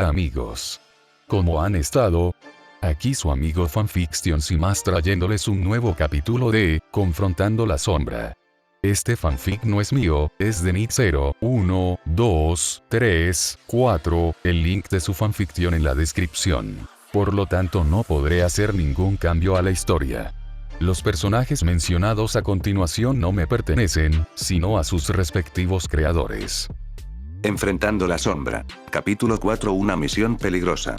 Hola amigos. ¿Cómo han estado? Aquí su amigo Fanfictions y más trayéndoles un nuevo capítulo de Confrontando la Sombra. Este fanfic no es mío, es de Nick 0, 1, 2, 3, 4, el link de su fanficción en la descripción. Por lo tanto no podré hacer ningún cambio a la historia. Los personajes mencionados a continuación no me pertenecen, sino a sus respectivos creadores. Enfrentando la sombra. Capítulo 4. Una misión peligrosa.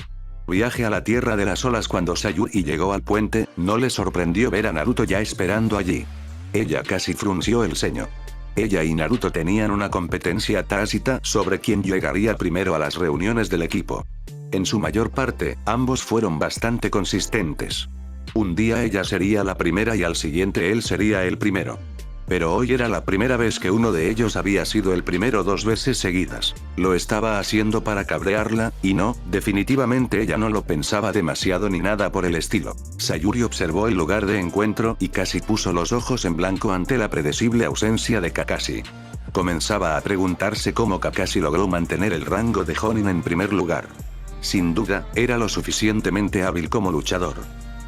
Viaje a la Tierra de las Olas. Cuando Sayuri llegó al puente, no le sorprendió ver a Naruto ya esperando allí. Ella casi frunció el ceño. Ella y Naruto tenían una competencia tácita sobre quién llegaría primero a las reuniones del equipo. En su mayor parte, ambos fueron bastante consistentes. Un día ella sería la primera y al siguiente él sería el primero. Pero hoy era la primera vez que uno de ellos había sido el primero 2 veces seguidas. Lo estaba haciendo para cabrearla, y no, definitivamente ella no lo pensaba demasiado ni nada por el estilo. Sayuri observó el lugar de encuentro y casi puso los ojos en blanco ante la predecible ausencia de Kakashi. Comenzaba a preguntarse cómo Kakashi logró mantener el rango de Jonin en primer lugar. Sin duda, era lo suficientemente hábil como luchador.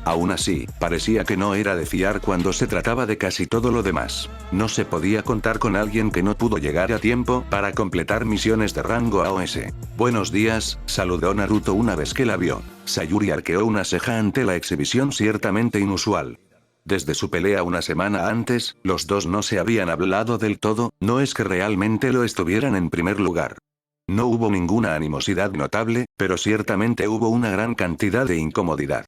Aún así, parecía que no era de fiar cuando se trataba de casi todo lo demás. No se podía contar con alguien que no pudo llegar a tiempo para completar misiones de rango AOS. Buenos días, saludó Naruto una vez que la vio. Sayuri arqueó una ceja ante la exhibición ciertamente inusual. Desde su pelea una semana antes, los dos no se habían hablado del todo, no es que realmente lo estuvieran en primer lugar. No hubo ninguna animosidad notable, pero ciertamente hubo una gran cantidad de incomodidad.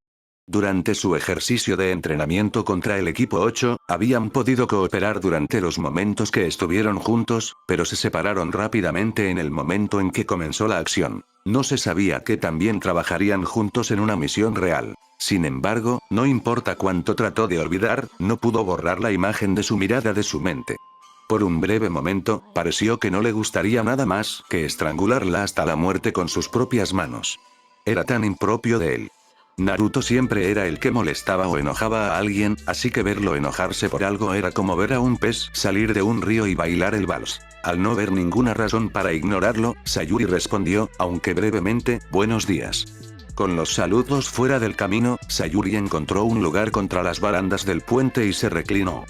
Durante su ejercicio de entrenamiento contra el equipo 8, habían podido cooperar durante los momentos que estuvieron juntos, pero se separaron rápidamente en el momento en que comenzó la acción. No se sabía que también trabajarían juntos en una misión real. Sin embargo, no importa cuánto trató de olvidar, no pudo borrar la imagen de su mirada de su mente. Por un breve momento, pareció que no le gustaría nada más que estrangularla hasta la muerte con sus propias manos. Era tan impropio de él. Naruto siempre era el que molestaba o enojaba a alguien, así que verlo enojarse por algo era como ver a un pez salir de un río y bailar el vals. Al no ver ninguna razón para ignorarlo, Sayuri respondió, aunque brevemente, buenos días. Con los saludos fuera del camino, Sayuri encontró un lugar contra las barandas del puente y se reclinó.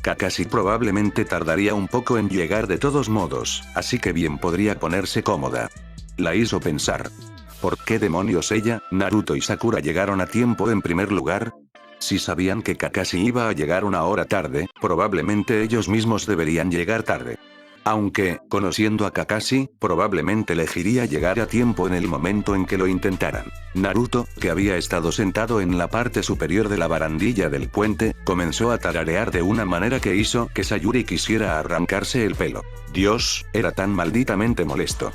Kakashi probablemente tardaría un poco en llegar de todos modos, así que bien podría ponerse cómoda. La hizo pensar. ¿Por qué demonios ella, Naruto y Sakura llegaron a tiempo en primer lugar? Si sabían que Kakashi iba a llegar una hora tarde, probablemente ellos mismos deberían llegar tarde. Aunque, conociendo a Kakashi, probablemente elegiría llegar a tiempo en el momento en que lo intentaran. Naruto, que había estado sentado en la parte superior de la barandilla del puente, comenzó a tararear de una manera que hizo que Sayuri quisiera arrancarse el pelo. Dios, era tan malditamente molesto.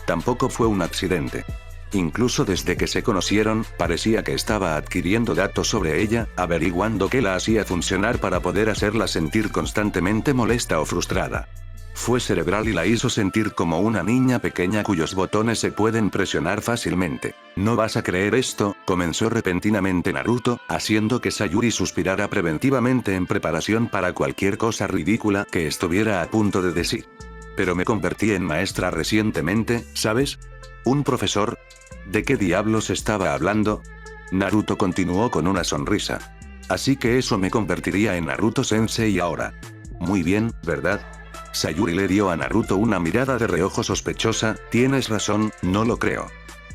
Tampoco fue un accidente. Incluso desde que se conocieron, parecía que estaba adquiriendo datos sobre ella, averiguando qué la hacía funcionar para poder hacerla sentir constantemente molesta o frustrada. Fue cerebral y la hizo sentir como una niña pequeña cuyos botones se pueden presionar fácilmente. ¿No vas a creer esto?, comenzó repentinamente Naruto, haciendo que Sayuri suspirara preventivamente en preparación para cualquier cosa ridícula que estuviera a punto de decir. Pero me convertí en maestra recientemente, ¿sabes? ¿Un profesor? ¿De qué diablos estaba hablando? Naruto continuó con una sonrisa. Así que eso me convertiría en Naruto Sensei ahora. Muy bien, ¿verdad? Sayuri le dio a Naruto una mirada de reojo sospechosa. Tienes razón, no lo creo.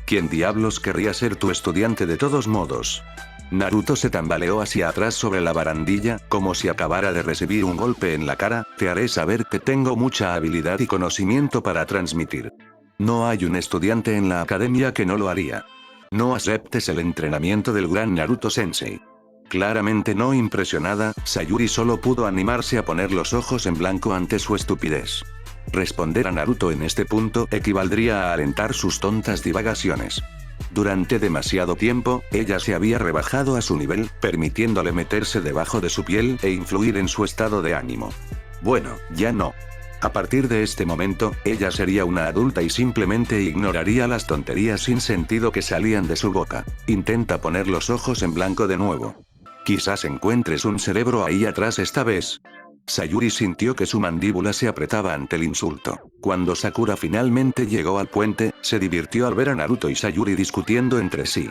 ¿Quién diablos querría ser tu estudiante de todos modos? Naruto se tambaleó hacia atrás sobre la barandilla, como si acabara de recibir un golpe en la cara. Te haré saber que tengo mucha habilidad y conocimiento para transmitir. No hay un estudiante en la academia que no lo haría. No aceptes el entrenamiento del gran Naruto Sensei. Claramente no impresionada, Sayuri solo pudo animarse a poner los ojos en blanco ante su estupidez. Responder a Naruto en este punto equivaldría a alentar sus tontas divagaciones. Durante demasiado tiempo, ella se había rebajado a su nivel, permitiéndole meterse debajo de su piel e influir en su estado de ánimo. Bueno, ya no. A partir de este momento, ella sería una adulta y simplemente ignoraría las tonterías sin sentido que salían de su boca. Intenta poner los ojos en blanco de nuevo. Quizás encuentres un cerebro ahí atrás esta vez. Sayuri sintió que su mandíbula se apretaba ante el insulto. Cuando Sakura finalmente llegó al puente, se divirtió al ver a Naruto y Sayuri discutiendo entre sí.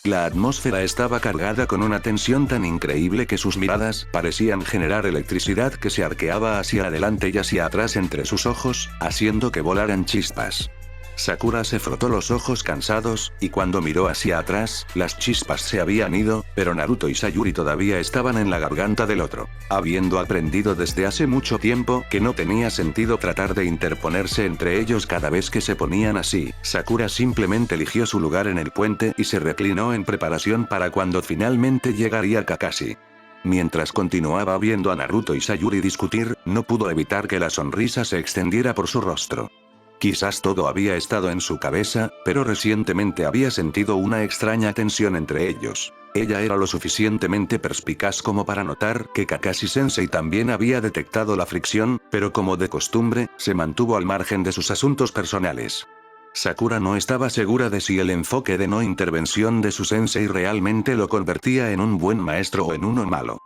La atmósfera estaba cargada con una tensión tan increíble que sus miradas parecían generar electricidad que se arqueaba hacia adelante y hacia atrás entre sus ojos, haciendo que volaran chispas. Sakura se frotó los ojos cansados, y cuando miró hacia atrás, las chispas se habían ido, pero Naruto y Sayuri todavía estaban en la garganta del otro. Habiendo aprendido desde hace mucho tiempo que no tenía sentido tratar de interponerse entre ellos cada vez que se ponían así, Sakura simplemente eligió su lugar en el puente y se reclinó en preparación para cuando finalmente llegaría Kakashi. Mientras continuaba viendo a Naruto y Sayuri discutir, no pudo evitar que la sonrisa se extendiera por su rostro. Quizás todo había estado en su cabeza, pero recientemente había sentido una extraña tensión entre ellos. Ella era lo suficientemente perspicaz como para notar que Kakashi-sensei también había detectado la fricción, pero como de costumbre, se mantuvo al margen de sus asuntos personales. Sakura no estaba segura de si el enfoque de no intervención de su sensei realmente lo convertía en un buen maestro o en uno malo.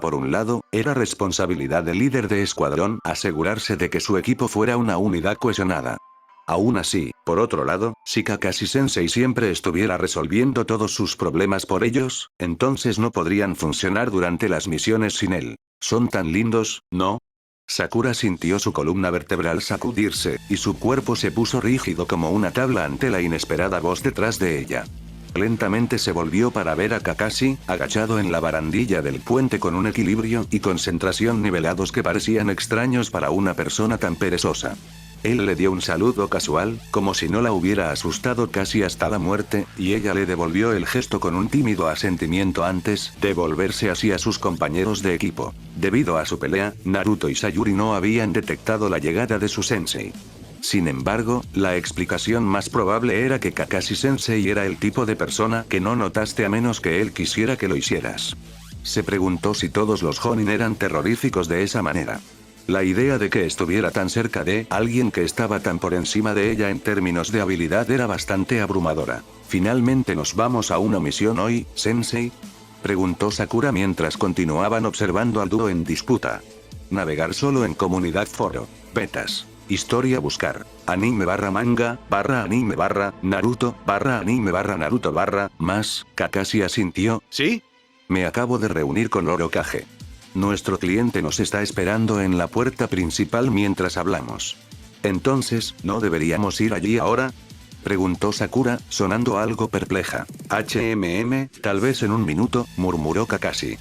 Por un lado, era responsabilidad del líder de escuadrón asegurarse de que su equipo fuera una unidad cohesionada. Aún así, por otro lado, si Kakashi-sensei siempre estuviera resolviendo todos sus problemas por ellos, entonces no podrían funcionar durante las misiones sin él. Son tan lindos, ¿no? Sakura sintió su columna vertebral sacudirse, y su cuerpo se puso rígido como una tabla ante la inesperada voz detrás de ella. Lentamente se volvió para ver a Kakashi, agachado en la barandilla del puente con un equilibrio y concentración nivelados que parecían extraños para una persona tan perezosa. Él le dio un saludo casual, como si no la hubiera asustado casi hasta la muerte, y ella le devolvió el gesto con un tímido asentimiento antes de volverse hacia sus compañeros de equipo. Debido a su pelea, Naruto y Sayuri no habían detectado la llegada de su sensei. Sin embargo, la explicación más probable era que Kakashi-sensei era el tipo de persona que no notaste a menos que él quisiera que lo hicieras. Se preguntó si todos los Jonin eran terroríficos de esa manera. La idea de que estuviera tan cerca de alguien que estaba tan por encima de ella en términos de habilidad era bastante abrumadora. ¿Finalmente nos vamos a una misión hoy, sensei?, preguntó Sakura mientras continuaban observando al dúo en disputa. Navegar solo en comunidad foro. Betas. Historia buscar. Anime/manga, /anime/ Naruto, /anime/ Naruto /más. Kakashi asintió. ¿Sí? Me acabo de reunir con Orochimaru. Nuestro cliente nos está esperando en la puerta principal mientras hablamos. Entonces, ¿no deberíamos ir allí ahora?, preguntó Sakura, sonando algo perpleja. Tal vez en un minuto, murmuró Kakashi.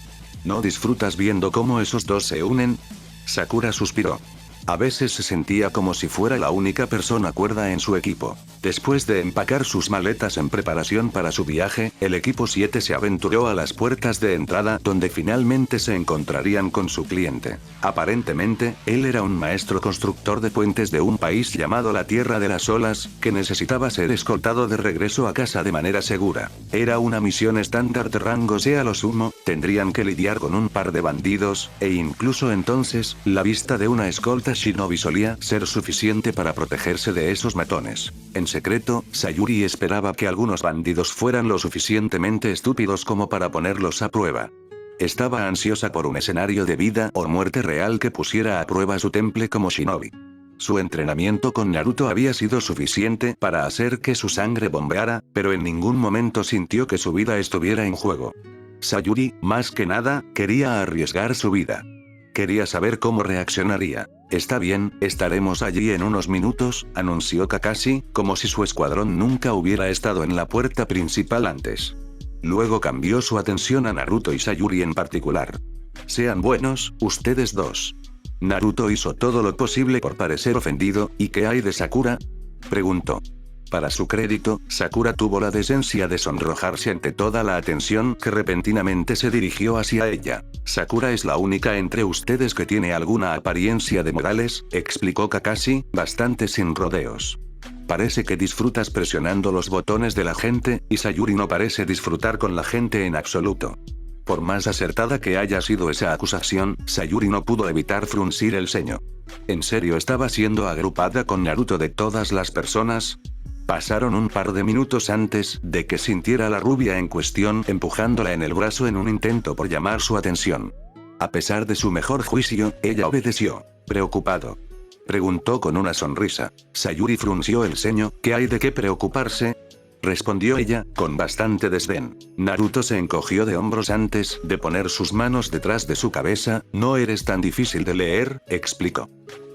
¿No disfrutas viendo cómo esos dos se unen? Sakura suspiró. A veces se sentía como si fuera la única persona cuerda en su equipo. Después de empacar sus maletas en preparación para su viaje, el equipo 7 se aventuró a las puertas de entrada donde finalmente se encontrarían con su cliente. Aparentemente, él era un maestro constructor de puentes de un país llamado la Tierra de las Olas, que necesitaba ser escoltado de regreso a casa de manera segura. Era una misión estándar de rango C a lo sumo, tendrían que lidiar con un par de bandidos, e incluso entonces, la vista de una escolta shinobi solía ser suficiente para protegerse de esos matones. En secreto, Sayuri esperaba que algunos bandidos fueran lo suficientemente estúpidos como para ponerlos a prueba. Estaba ansiosa por un escenario de vida o muerte real que pusiera a prueba su temple como shinobi. Su entrenamiento con Naruto había sido suficiente para hacer que su sangre bombeara, pero en ningún momento sintió que su vida estuviera en juego. Sayuri, más que nada, quería arriesgar su vida. Quería saber cómo reaccionaría. Está bien, estaremos allí en unos minutos, anunció Kakashi, como si su escuadrón nunca hubiera estado en la puerta principal antes. Luego cambió su atención a Naruto y Sayuri en particular. Sean buenos, ustedes dos. Naruto hizo todo lo posible por parecer ofendido, ¿y qué hay de Sakura?, preguntó. Para su crédito, Sakura tuvo la decencia de sonrojarse ante toda la atención que repentinamente se dirigió hacia ella. Sakura es la única entre ustedes que tiene alguna apariencia de modales, explicó Kakashi, bastante sin rodeos. Parece que disfrutas presionando los botones de la gente, y Sayuri no parece disfrutar con la gente en absoluto. Por más acertada que haya sido esa acusación, Sayuri no pudo evitar fruncir el ceño. ¿En serio estaba siendo agrupada con Naruto de todas las personas? Pasaron un par de minutos antes de que sintiera a la rubia en cuestión empujándola en el brazo en un intento por llamar su atención. A pesar de su mejor juicio, ella obedeció. Preocupado. Preguntó con una sonrisa. Sayuri frunció el ceño. ¿Qué hay de qué preocuparse? Respondió ella, con bastante desdén. Naruto se encogió de hombros antes de poner sus manos detrás de su cabeza. No eres tan difícil de leer, explicó.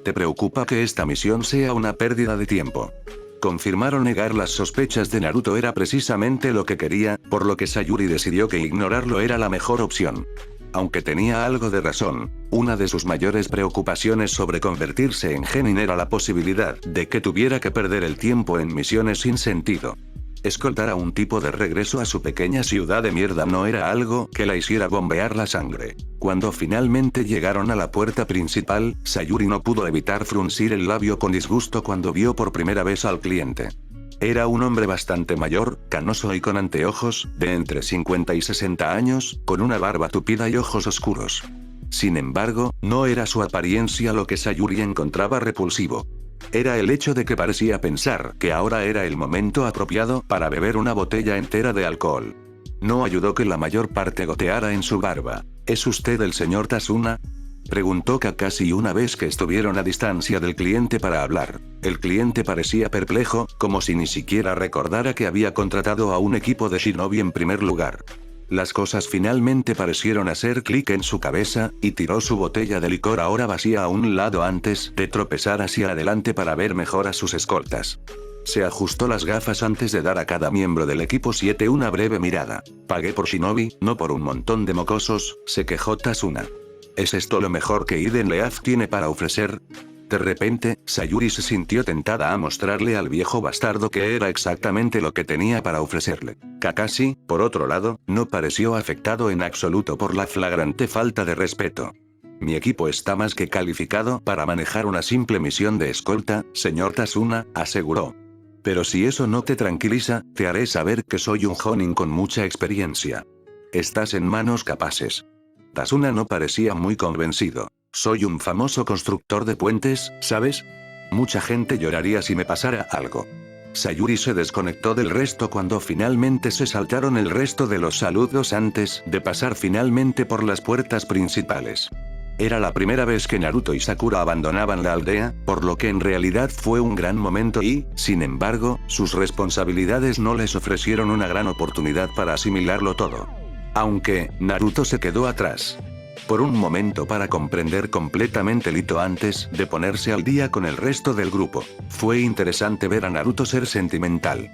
¿Te preocupa que esta misión sea una pérdida de tiempo? Confirmar o negar las sospechas de Naruto era precisamente lo que quería, por lo que Sayuri decidió que ignorarlo era la mejor opción. Aunque tenía algo de razón, una de sus mayores preocupaciones sobre convertirse en genin era la posibilidad de que tuviera que perder el tiempo en misiones sin sentido. Escoltar a un tipo de regreso a su pequeña ciudad de mierda no era algo que la hiciera bombear la sangre. Cuando finalmente llegaron a la puerta principal, Sayuri no pudo evitar fruncir el labio con disgusto cuando vio por primera vez al cliente. Era un hombre bastante mayor, canoso y con anteojos, de entre 50 y 60 años, con una barba tupida y ojos oscuros. Sin embargo, no era su apariencia lo que Sayuri encontraba repulsivo. Era el hecho de que parecía pensar que ahora era el momento apropiado para beber una botella entera de alcohol. No ayudó que la mayor parte goteara en su barba. ¿Es usted el señor Tasuna?, preguntó Kakashi una vez que estuvieron a distancia del cliente para hablar. El cliente parecía perplejo, como si ni siquiera recordara que había contratado a un equipo de shinobi en primer lugar. Las cosas finalmente parecieron hacer clic en su cabeza, y tiró su botella de licor ahora vacía a un lado antes de tropezar hacia adelante para ver mejor a sus escoltas. Se ajustó las gafas antes de dar a cada miembro del equipo 7 una breve mirada. Pagué por shinobi, no por un montón de mocosos, se quejó Tasuna. ¿Es esto lo mejor que Iden Leaf tiene para ofrecer? De repente, Sayuri se sintió tentada a mostrarle al viejo bastardo que era exactamente lo que tenía para ofrecerle. Kakashi, por otro lado, no pareció afectado en absoluto por la flagrante falta de respeto. Mi equipo está más que calificado para manejar una simple misión de escolta, señor Tasuna, aseguró. Pero si eso no te tranquiliza, te haré saber que soy un jonin con mucha experiencia. Estás en manos capaces. Tasuna no parecía muy convencido. Soy un famoso constructor de puentes, ¿sabes? Mucha gente lloraría si me pasara algo. Sayuri se desconectó del resto cuando finalmente se saltaron el resto de los saludos antes de pasar finalmente por las puertas principales. Era la primera vez que Naruto y Sakura abandonaban la aldea, por lo que en realidad fue un gran momento y, sin embargo, sus responsabilidades no les ofrecieron una gran oportunidad para asimilarlo todo. Aunque, Naruto se quedó atrás. Por un momento para comprender completamente el hito antes de ponerse al día con el resto del grupo. Fue interesante ver a Naruto ser sentimental.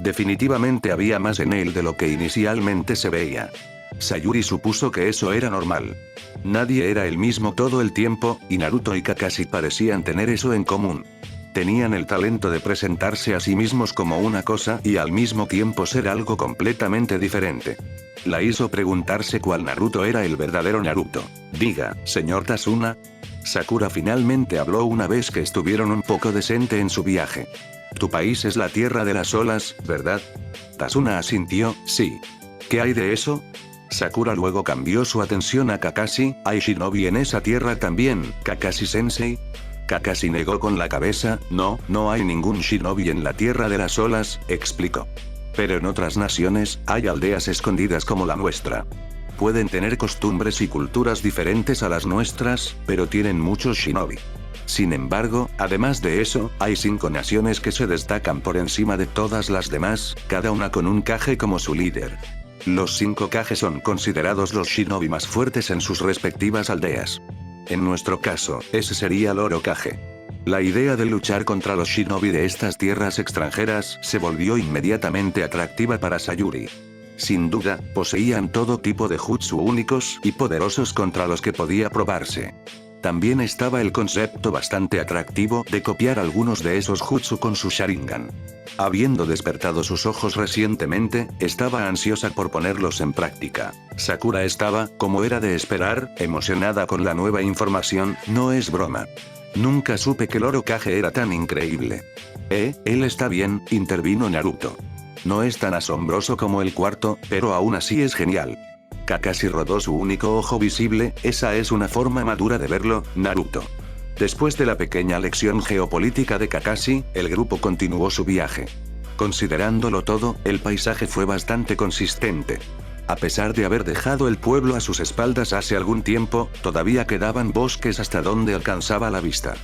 Definitivamente había más en él de lo que inicialmente se veía. Sayuri supuso que eso era normal. Nadie era el mismo todo el tiempo, y Naruto y Kakashi parecían tener eso en común. Tenían el talento de presentarse a sí mismos como una cosa y al mismo tiempo ser algo completamente diferente. La hizo preguntarse cuál Naruto era el verdadero Naruto. Diga, señor Tasuna. Sakura finalmente habló una vez que estuvieron un poco decente en su viaje. Tu país es la tierra de las olas, ¿verdad? Tasuna asintió, sí. ¿Qué hay de eso? Sakura luego cambió su atención a Kakashi. ¿Hay shinobi en esa tierra también, Kakashi-sensei? Kakashi negó con la cabeza. No, no hay ningún shinobi en la tierra de las olas, explicó. Pero en otras naciones, hay aldeas escondidas como la nuestra. Pueden tener costumbres y culturas diferentes a las nuestras, pero tienen muchos shinobi. Sin embargo, además de eso, hay 5 naciones que se destacan por encima de todas las demás, cada una con un Kage como su líder. Los 5 Kage son considerados los shinobi más fuertes en sus respectivas aldeas. En nuestro caso, ese sería el Oro Kage. La idea de luchar contra los shinobi de estas tierras extranjeras se volvió inmediatamente atractiva para Sayuri. Sin duda, poseían todo tipo de jutsu únicos y poderosos contra los que podía probarse. También estaba el concepto bastante atractivo de copiar algunos de esos jutsu con su Sharingan. Habiendo despertado sus ojos recientemente, estaba ansiosa por ponerlos en práctica. Sakura estaba, como era de esperar, emocionada con la nueva información. No es broma. Nunca supe que el Oro Kage era tan increíble. Él está bien, intervino Naruto. No es tan asombroso como el cuarto, pero aún así es genial. Kakashi rodó su único ojo visible. Esa es una forma madura de verlo, Naruto. Después de la pequeña lección geopolítica de Kakashi, el grupo continuó su viaje. Considerándolo todo, el paisaje fue bastante consistente. A pesar de haber dejado el pueblo a sus espaldas hace algún tiempo, todavía quedaban bosques hasta donde alcanzaba la vista.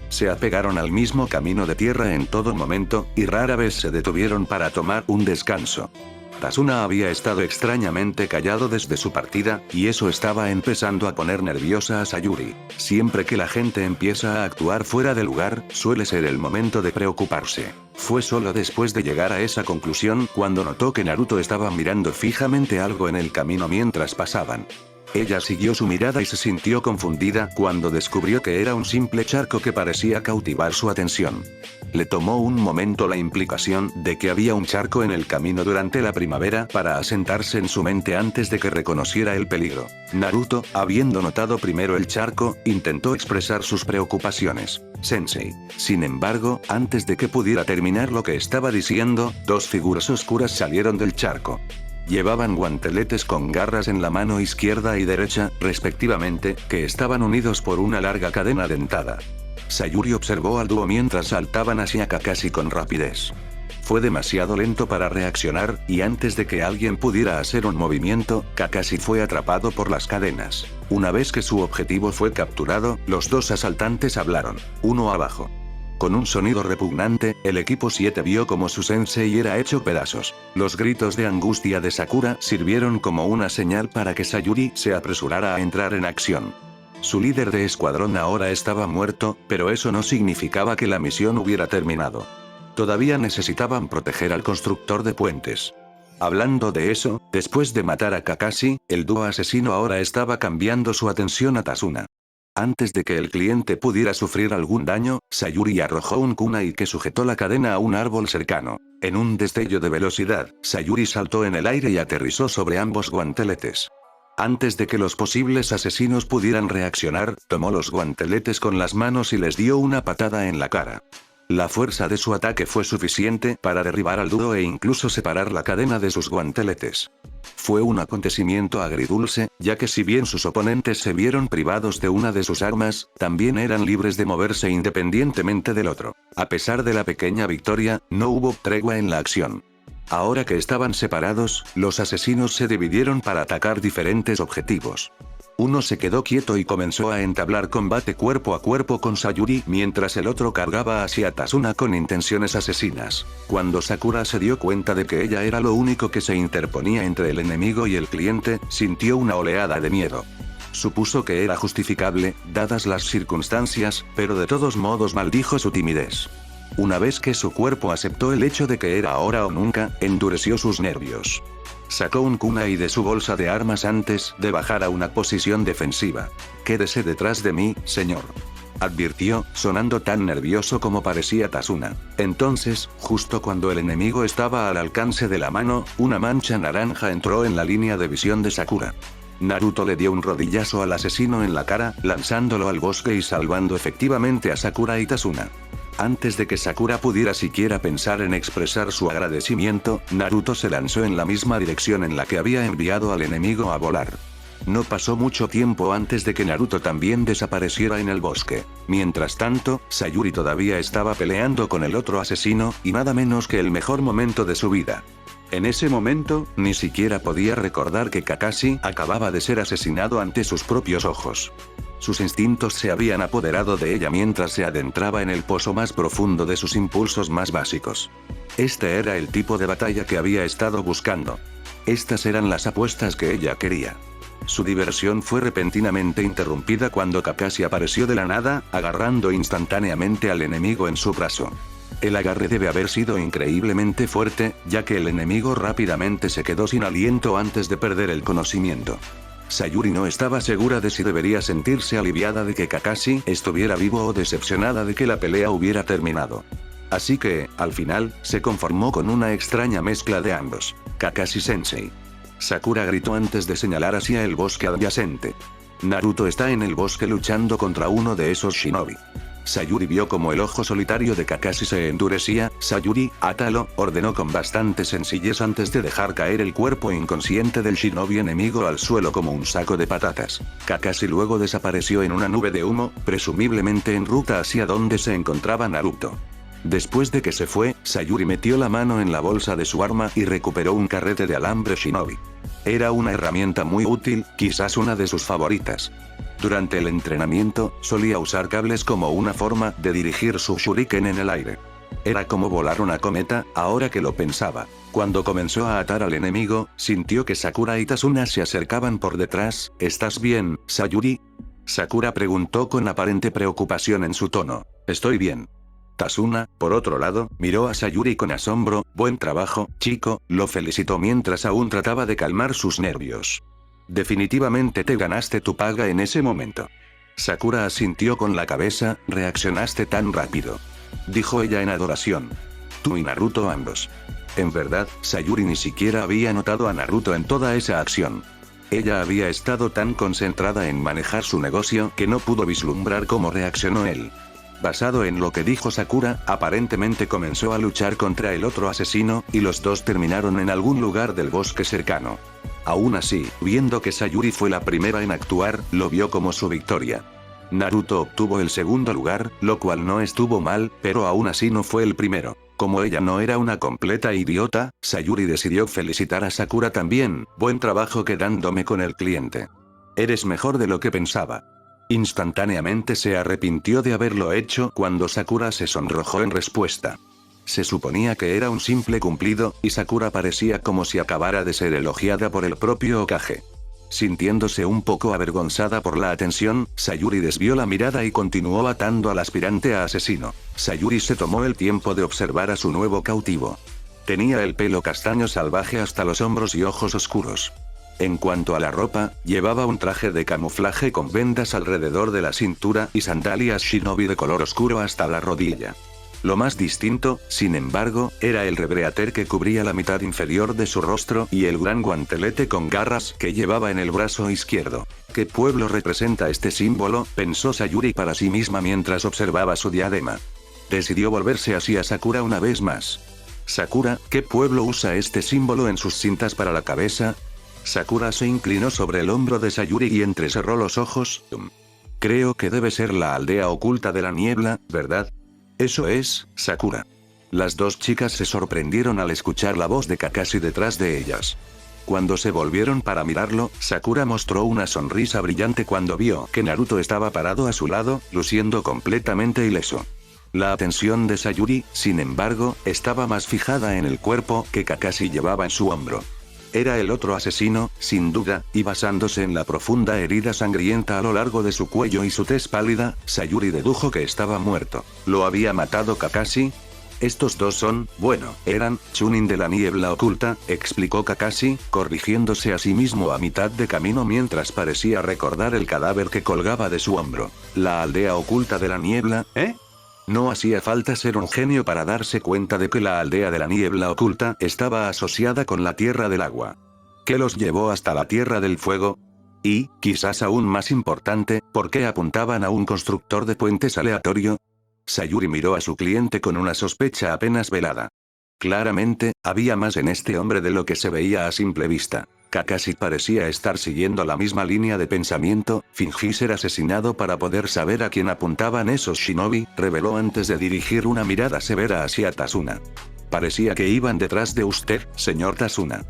Se apegaron al mismo camino de tierra en todo momento, y rara vez se detuvieron para tomar un descanso. Tasuna había estado extrañamente callado desde su partida, y eso estaba empezando a poner nerviosa a Sayuri. Siempre que la gente empieza a actuar fuera de lugar, suele ser el momento de preocuparse. Fue solo después de llegar a esa conclusión cuando notó que Naruto estaba mirando fijamente algo en el camino mientras pasaban. Ella siguió su mirada y se sintió confundida cuando descubrió que era un simple charco que parecía cautivar su atención. Le tomó un momento la implicación de que había un charco en el camino durante la primavera para asentarse en su mente antes de que reconociera el peligro. Naruto, habiendo notado primero el charco, intentó expresar sus preocupaciones. Sensei. Sin embargo, antes de que pudiera terminar lo que estaba diciendo, dos figuras oscuras salieron del charco. Llevaban guanteletes con garras en la mano izquierda y derecha, respectivamente, que estaban unidos por una larga cadena dentada. Sayuri observó al dúo mientras saltaban hacia Kakashi con rapidez. Fue demasiado lento para reaccionar, y antes de que alguien pudiera hacer un movimiento, Kakashi fue atrapado por las cadenas. Una vez que su objetivo fue capturado, los dos asaltantes hablaron, uno abajo. Con un sonido repugnante, el equipo 7 vio como su sensei era hecho pedazos. Los gritos de angustia de Sakura sirvieron como una señal para que Sayuri se apresurara a entrar en acción. Su líder de escuadrón ahora estaba muerto, pero eso no significaba que la misión hubiera terminado. Todavía necesitaban proteger al constructor de puentes. Hablando de eso, después de matar a Kakashi, el dúo asesino ahora estaba cambiando su atención a Tasuna. Antes de que el cliente pudiera sufrir algún daño, Sayuri arrojó un kunai que sujetó la cadena a un árbol cercano. En un destello de velocidad, Sayuri saltó en el aire y aterrizó sobre ambos guanteletes. Antes de que los posibles asesinos pudieran reaccionar, tomó los guanteletes con las manos y les dio una patada en la cara. La fuerza de su ataque fue suficiente para derribar al dúo e incluso separar la cadena de sus guanteletes. Fue un acontecimiento agridulce, ya que si bien sus oponentes se vieron privados de una de sus armas, también eran libres de moverse independientemente del otro. A pesar de la pequeña victoria, no hubo tregua en la acción. Ahora que estaban separados, los asesinos se dividieron para atacar diferentes objetivos. Uno se quedó quieto y comenzó a entablar combate cuerpo a cuerpo con Sayuri mientras el otro cargaba hacia Tasuna con intenciones asesinas. Cuando Sakura se dio cuenta de que ella era lo único que se interponía entre el enemigo y el cliente, sintió una oleada de miedo. Supuso que era justificable, dadas las circunstancias, pero de todos modos maldijo su timidez. Una vez que su cuerpo aceptó el hecho de que era ahora o nunca, endureció sus nervios. Sacó un kunai de su bolsa de armas antes de bajar a una posición defensiva. «Quédese detrás de mí, señor», advirtió, sonando tan nervioso como parecía Tasuna. Entonces, justo cuando el enemigo estaba al alcance de la mano, una mancha naranja entró en la línea de visión de Sakura. Naruto le dio un rodillazo al asesino en la cara, lanzándolo al bosque y salvando efectivamente a Sakura y Tasuna. Antes de que Sakura pudiera siquiera pensar en expresar su agradecimiento, Naruto se lanzó en la misma dirección en la que había enviado al enemigo a volar. No pasó mucho tiempo antes de que Naruto también desapareciera en el bosque. Mientras tanto, Sayuri todavía estaba peleando con el otro asesino, y nada menos que el mejor momento de su vida. En ese momento, ni siquiera podía recordar que Kakashi acababa de ser asesinado ante sus propios ojos. Sus instintos se habían apoderado de ella mientras se adentraba en el pozo más profundo de sus impulsos más básicos. Este era el tipo de batalla que había estado buscando. Estas eran las apuestas que ella quería. Su diversión fue repentinamente interrumpida cuando Kakashi apareció de la nada, agarrando instantáneamente al enemigo en su brazo. El agarre debe haber sido increíblemente fuerte, ya que el enemigo rápidamente se quedó sin aliento antes de perder el conocimiento. Sayuri no estaba segura de si debería sentirse aliviada de que Kakashi estuviera vivo o decepcionada de que la pelea hubiera terminado. Así que, al final, se conformó con una extraña mezcla de ambos. «Kakashi-sensei». Sakura gritó antes de señalar hacia el bosque adyacente. «Naruto está en el bosque luchando contra uno de esos shinobi». Sayuri vio como el ojo solitario de Kakashi se endurecía. «Sayuri, átalo», ordenó con bastante sencillez antes de dejar caer el cuerpo inconsciente del shinobi enemigo al suelo como un saco de patatas. Kakashi luego desapareció en una nube de humo, presumiblemente en ruta hacia donde se encontraba Naruto. Después de que se fue, Sayuri metió la mano en la bolsa de su arma y recuperó un carrete de alambre shinobi. Era una herramienta muy útil, quizás una de sus favoritas. Durante el entrenamiento, solía usar cables como una forma de dirigir su shuriken en el aire. Era como volar una cometa, ahora que lo pensaba. Cuando comenzó a atar al enemigo, sintió que Sakura y Tasuna se acercaban por detrás. ¿Estás bien, Sayuri? Sakura preguntó con aparente preocupación en su tono. Estoy bien. Tasuna, por otro lado, miró a Sayuri con asombro. Buen trabajo, chico, lo felicitó mientras aún trataba de calmar sus nervios. Definitivamente te ganaste tu paga en ese momento. Sakura asintió con la cabeza. Reaccionaste tan rápido, dijo ella en adoración. Tú y Naruto ambos. En verdad, Sayuri ni siquiera había notado a Naruto en toda esa acción. Ella había estado tan concentrada en manejar su negocio que no pudo vislumbrar cómo reaccionó él. Basado en lo que dijo Sakura, aparentemente comenzó a luchar contra el otro asesino, y los dos terminaron en algún lugar del bosque cercano. Aún así, viendo que Sayuri fue la primera en actuar, lo vio como su victoria. Naruto obtuvo el segundo lugar, lo cual no estuvo mal, pero aún así no fue el primero. Como ella no era una completa idiota, Sayuri decidió felicitar a Sakura también. Buen trabajo quedándome con el cliente. Eres mejor de lo que pensaba. Instantáneamente se arrepintió de haberlo hecho cuando Sakura se sonrojó en respuesta. Se suponía que era un simple cumplido, y Sakura parecía como si acabara de ser elogiada por el propio Hokage. Sintiéndose un poco avergonzada por la atención, Sayuri desvió la mirada y continuó atando al aspirante a asesino. Sayuri se tomó el tiempo de observar a su nuevo cautivo. Tenía el pelo castaño salvaje hasta los hombros y ojos oscuros. En cuanto a la ropa, llevaba un traje de camuflaje con vendas alrededor de la cintura y sandalias shinobi de color oscuro hasta la rodilla. Lo más distinto, sin embargo, era el rebreater que cubría la mitad inferior de su rostro y el gran guantelete con garras que llevaba en el brazo izquierdo. ¿Qué pueblo representa este símbolo?, pensó Sayuri para sí misma mientras observaba su diadema. Decidió volverse hacia Sakura una vez más. Sakura, ¿qué pueblo usa este símbolo en sus cintas para la cabeza? Sakura se inclinó sobre el hombro de Sayuri y entrecerró los ojos. Creo que debe ser la aldea oculta de la niebla, ¿verdad? Eso es, Sakura. Las dos chicas se sorprendieron al escuchar la voz de Kakashi detrás de ellas. Cuando se volvieron para mirarlo, Sakura mostró una sonrisa brillante cuando vio que Naruto estaba parado a su lado, luciendo completamente ileso. La atención de Sayuri, sin embargo, estaba más fijada en el cuerpo que Kakashi llevaba en su hombro. Era el otro asesino, sin duda, y basándose en la profunda herida sangrienta a lo largo de su cuello y su tez pálida, Sayuri dedujo que estaba muerto. ¿Lo había matado Kakashi? Estos dos son, bueno, eran Chunin de la niebla oculta, explicó Kakashi, corrigiéndose a sí mismo a mitad de camino mientras parecía recordar el cadáver que colgaba de su hombro. La aldea oculta de la niebla, ¿eh? No hacía falta ser un genio para darse cuenta de que la aldea de la niebla oculta estaba asociada con la Tierra del Agua. ¿Qué los llevó hasta la Tierra del Fuego? Y, quizás aún más importante, ¿por qué apuntaban a un constructor de puentes aleatorio? Sayuri miró a su cliente con una sospecha apenas velada. Claramente, había más en este hombre de lo que se veía a simple vista. Kakashi parecía estar siguiendo la misma línea de pensamiento. Fingí ser asesinado para poder saber a quién apuntaban esos shinobi, reveló antes de dirigir una mirada severa hacia Tasuna. Parecía que iban detrás de usted, señor Tasuna.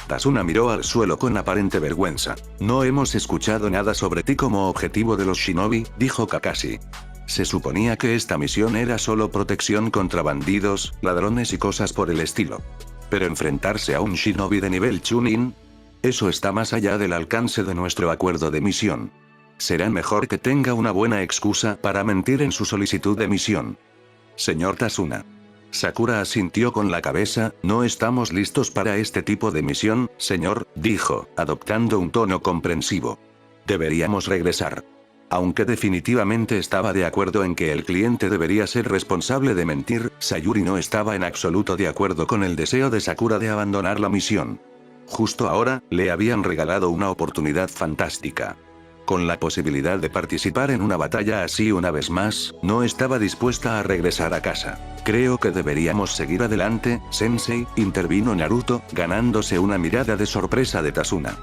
Tasuna miró al suelo con aparente vergüenza. No hemos escuchado nada sobre ti como objetivo de los shinobi, dijo Kakashi. Se suponía que esta misión era solo protección contra bandidos, ladrones y cosas por el estilo. Pero enfrentarse a un shinobi de nivel Chunin, eso está más allá del alcance de nuestro acuerdo de misión. Será mejor que tenga una buena excusa para mentir en su solicitud de misión. Señor Tasuna. Sakura asintió con la cabeza. No estamos listos para este tipo de misión, señor, dijo, adoptando un tono comprensivo. Deberíamos regresar. Aunque definitivamente estaba de acuerdo en que el cliente debería ser responsable de mentir, Sayuri no estaba en absoluto de acuerdo con el deseo de Sakura de abandonar la misión. Justo ahora, le habían regalado una oportunidad fantástica. Con la posibilidad de participar en una batalla así una vez más, no estaba dispuesta a regresar a casa. Creo que deberíamos seguir adelante, Sensei, intervino Naruto, ganándose una mirada de sorpresa de Tasuna.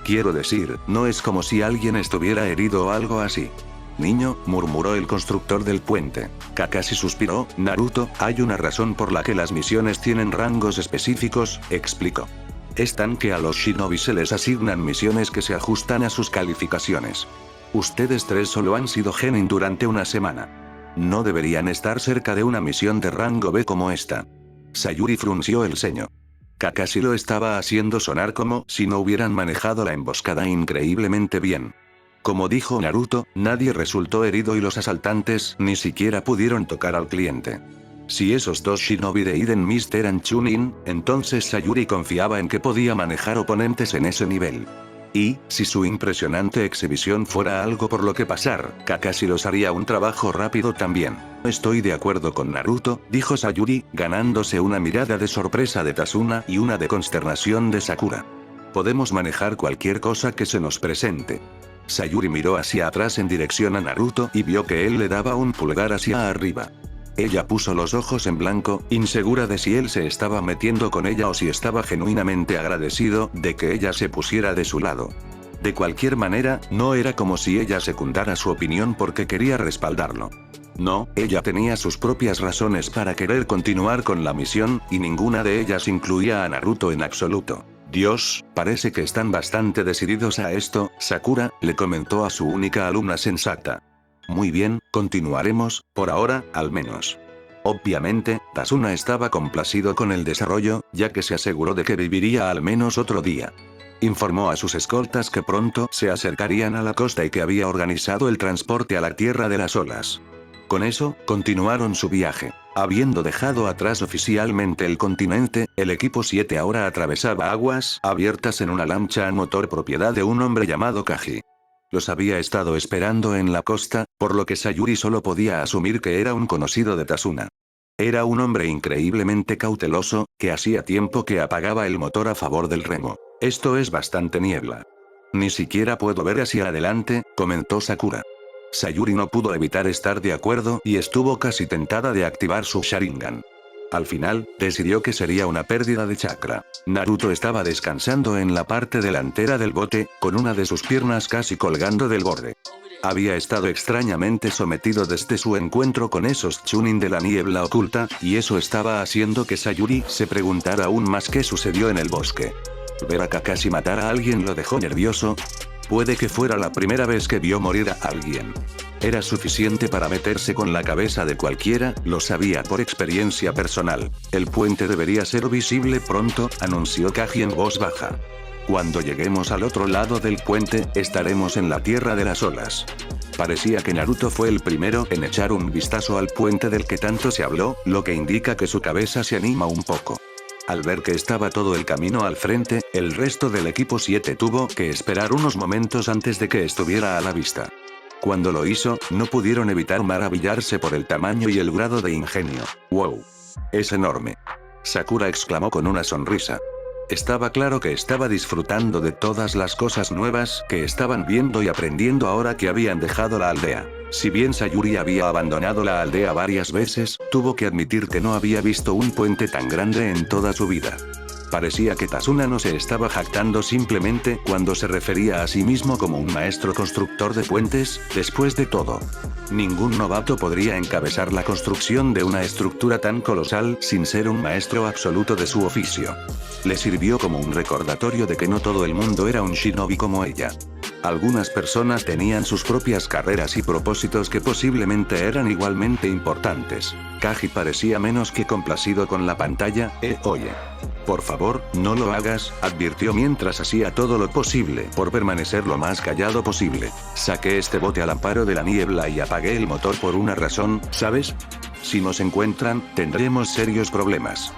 Quiero decir, no es como si alguien estuviera herido o algo así. Niño, murmuró el constructor del puente. Kakashi suspiró. Naruto, hay una razón por la que las misiones tienen rangos específicos, explicó. Es tan que a los shinobi se les asignan misiones que se ajustan a sus calificaciones. Ustedes tres solo han sido genin durante una semana. No deberían estar cerca de una misión de rango B como esta. Sayuri frunció el ceño. Kakashi lo estaba haciendo sonar como si no hubieran manejado la emboscada increíblemente bien. Como dijo Naruto, nadie resultó herido y los asaltantes ni siquiera pudieron tocar al cliente. Si esos dos shinobi de Eden Mist eran Chunin, entonces Sayuri confiaba en que podía manejar oponentes en ese nivel. Y, si su impresionante exhibición fuera algo por lo que pasar, Kakashi los haría un trabajo rápido también. Estoy de acuerdo con Naruto, dijo Sayuri, ganándose una mirada de sorpresa de Tasuna y una de consternación de Sakura. Podemos manejar cualquier cosa que se nos presente. Sayuri miró hacia atrás en dirección a Naruto y vio que él le daba un pulgar hacia arriba. Ella puso los ojos en blanco, insegura de si él se estaba metiendo con ella o si estaba genuinamente agradecido de que ella se pusiera de su lado. De cualquier manera, no era como si ella secundara su opinión porque quería respaldarlo. No, ella tenía sus propias razones para querer continuar con la misión, y ninguna de ellas incluía a Naruto en absoluto. Dios, parece que están bastante decididos a esto, Sakura, le comentó a su única alumna sensata. Muy bien, continuaremos, por ahora, al menos. Obviamente, Tasuna estaba complacido con el desarrollo, ya que se aseguró de que viviría al menos otro día. Informó a sus escoltas que pronto se acercarían a la costa y que había organizado el transporte a la Tierra de las Olas. Con eso, continuaron su viaje. Habiendo dejado atrás oficialmente el continente, el equipo 7 ahora atravesaba aguas abiertas en una lancha a motor propiedad de un hombre llamado Kaji. Los había estado esperando en la costa, por lo que Sayuri solo podía asumir que era un conocido de Tasuna. Era un hombre increíblemente cauteloso, que hacía tiempo que apagaba el motor a favor del remo. Esto es bastante niebla. Ni siquiera puedo ver hacia adelante, comentó Sakura. Sayuri no pudo evitar estar de acuerdo y estuvo casi tentada de activar su Sharingan. Al final, decidió que sería una pérdida de chakra. Naruto estaba descansando en la parte delantera del bote, con una de sus piernas casi colgando del borde. Había estado extrañamente sometido desde su encuentro con esos Chunin de la niebla oculta, y eso estaba haciendo que Sayuri se preguntara aún más qué sucedió en el bosque. Ver a Kakashi matar a alguien lo dejó nervioso. Puede que fuera la primera vez que vio morir a alguien. Era suficiente para meterse con la cabeza de cualquiera, lo sabía por experiencia personal. El puente debería ser visible pronto, anunció Kaji en voz baja. Cuando lleguemos al otro lado del puente, estaremos en la Tierra de las Olas. Parecía que Naruto fue el primero en echar un vistazo al puente del que tanto se habló, lo que indica que su cabeza se anima un poco. Al ver que estaba todo el camino al frente, el resto del equipo 7 tuvo que esperar unos momentos antes de que estuviera a la vista. Cuando lo hizo, no pudieron evitar maravillarse por el tamaño y el grado de ingenio. ¡Wow! Es enorme. Sakura exclamó con una sonrisa. Estaba claro que estaba disfrutando de todas las cosas nuevas que estaban viendo y aprendiendo ahora que habían dejado la aldea. Si bien Sayuri había abandonado la aldea varias veces, tuvo que admitir que no había visto un puente tan grande en toda su vida. Parecía que Tasuna no se estaba jactando simplemente cuando se refería a sí mismo como un maestro constructor de puentes. Después de todo, ningún novato podría encabezar la construcción de una estructura tan colosal sin ser un maestro absoluto de su oficio. Le sirvió como un recordatorio de que no todo el mundo era un shinobi como ella. Algunas personas tenían sus propias carreras y propósitos que posiblemente eran igualmente importantes. Kaji parecía menos que complacido con la pantalla. Oye. Por favor, no lo hagas, advirtió mientras hacía todo lo posible por permanecer lo más callado posible. Saqué este bote al amparo de la niebla y apagué el motor por una razón, ¿sabes? Si nos encuentran, tendremos serios problemas.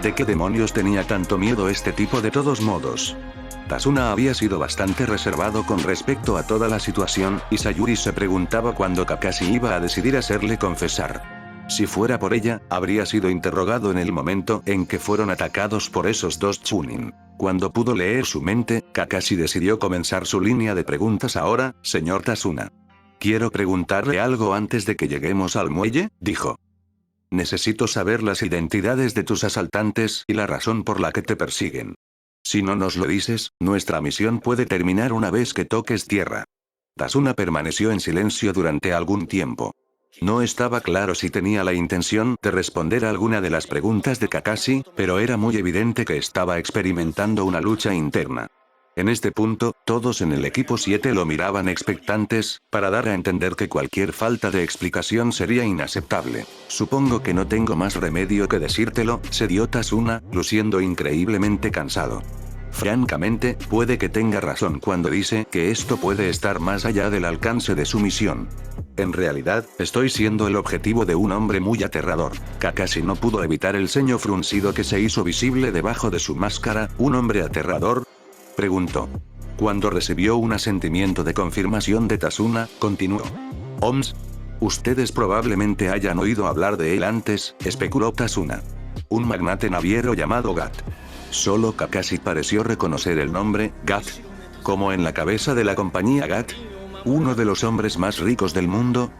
¿De qué demonios tenía tanto miedo este tipo de todos modos? Tasuna había sido bastante reservado con respecto a toda la situación, y Sayuri se preguntaba cuándo Kakashi iba a decidir hacerle confesar. Si fuera por ella, habría sido interrogado en el momento en que fueron atacados por esos dos Chunin. Cuando pudo leer su mente, Kakashi decidió comenzar su línea de preguntas ahora. Señor Tasuna. Quiero preguntarle algo antes de que lleguemos al muelle, dijo. Necesito saber las identidades de tus asaltantes y la razón por la que te persiguen. Si no nos lo dices, nuestra misión puede terminar una vez que toques tierra. Tasuna permaneció en silencio durante algún tiempo. No estaba claro si tenía la intención de responder a alguna de las preguntas de Kakashi, pero era muy evidente que estaba experimentando una lucha interna. En este punto, todos en el equipo 7 lo miraban expectantes, para dar a entender que cualquier falta de explicación sería inaceptable. Supongo que no tengo más remedio que decírtelo, se dio Tasuna, luciendo increíblemente cansado. Francamente, puede que tenga razón cuando dice que esto puede estar más allá del alcance de su misión. En realidad, estoy siendo el objetivo de un hombre muy aterrador. Kakashi no pudo evitar el ceño fruncido que se hizo visible debajo de su máscara. ¿Un hombre aterrador?, preguntó. Cuando recibió un asentimiento de confirmación de Tasuna, continuó. «Oms. Ustedes probablemente hayan oído hablar de él antes», especuló Tasuna. «Un magnate naviero llamado Gat». Solo Kakashi pareció reconocer el nombre, Gat. ¿Como en la cabeza de la compañía Gat? ¿Uno de los hombres más ricos del mundo?,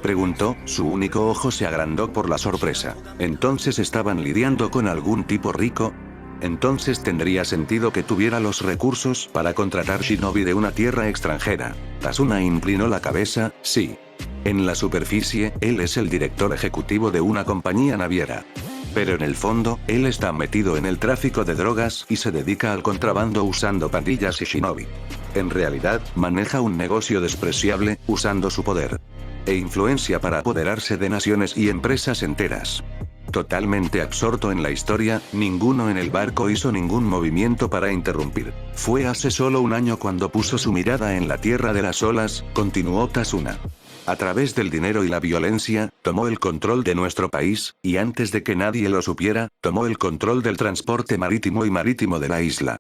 preguntó, su único ojo se agrandó por la sorpresa. ¿Entonces estaban lidiando con algún tipo rico? Entonces tendría sentido que tuviera los recursos para contratar shinobi de una tierra extranjera. Tasuna inclinó la cabeza, sí. En la superficie, él es el director ejecutivo de una compañía naviera. Pero en el fondo, él está metido en el tráfico de drogas y se dedica al contrabando usando pandillas y shinobi. En realidad, maneja un negocio despreciable, usando su poder e influencia para apoderarse de naciones y empresas enteras. Totalmente absorto en la historia, ninguno en el barco hizo ningún movimiento para interrumpir. Fue hace solo un año cuando puso su mirada en la tierra de las olas, continuó Tasuna. A través del dinero y la violencia, tomó el control de nuestro país, y antes de que nadie lo supiera, tomó el control del transporte marítimo y marítimo de la isla.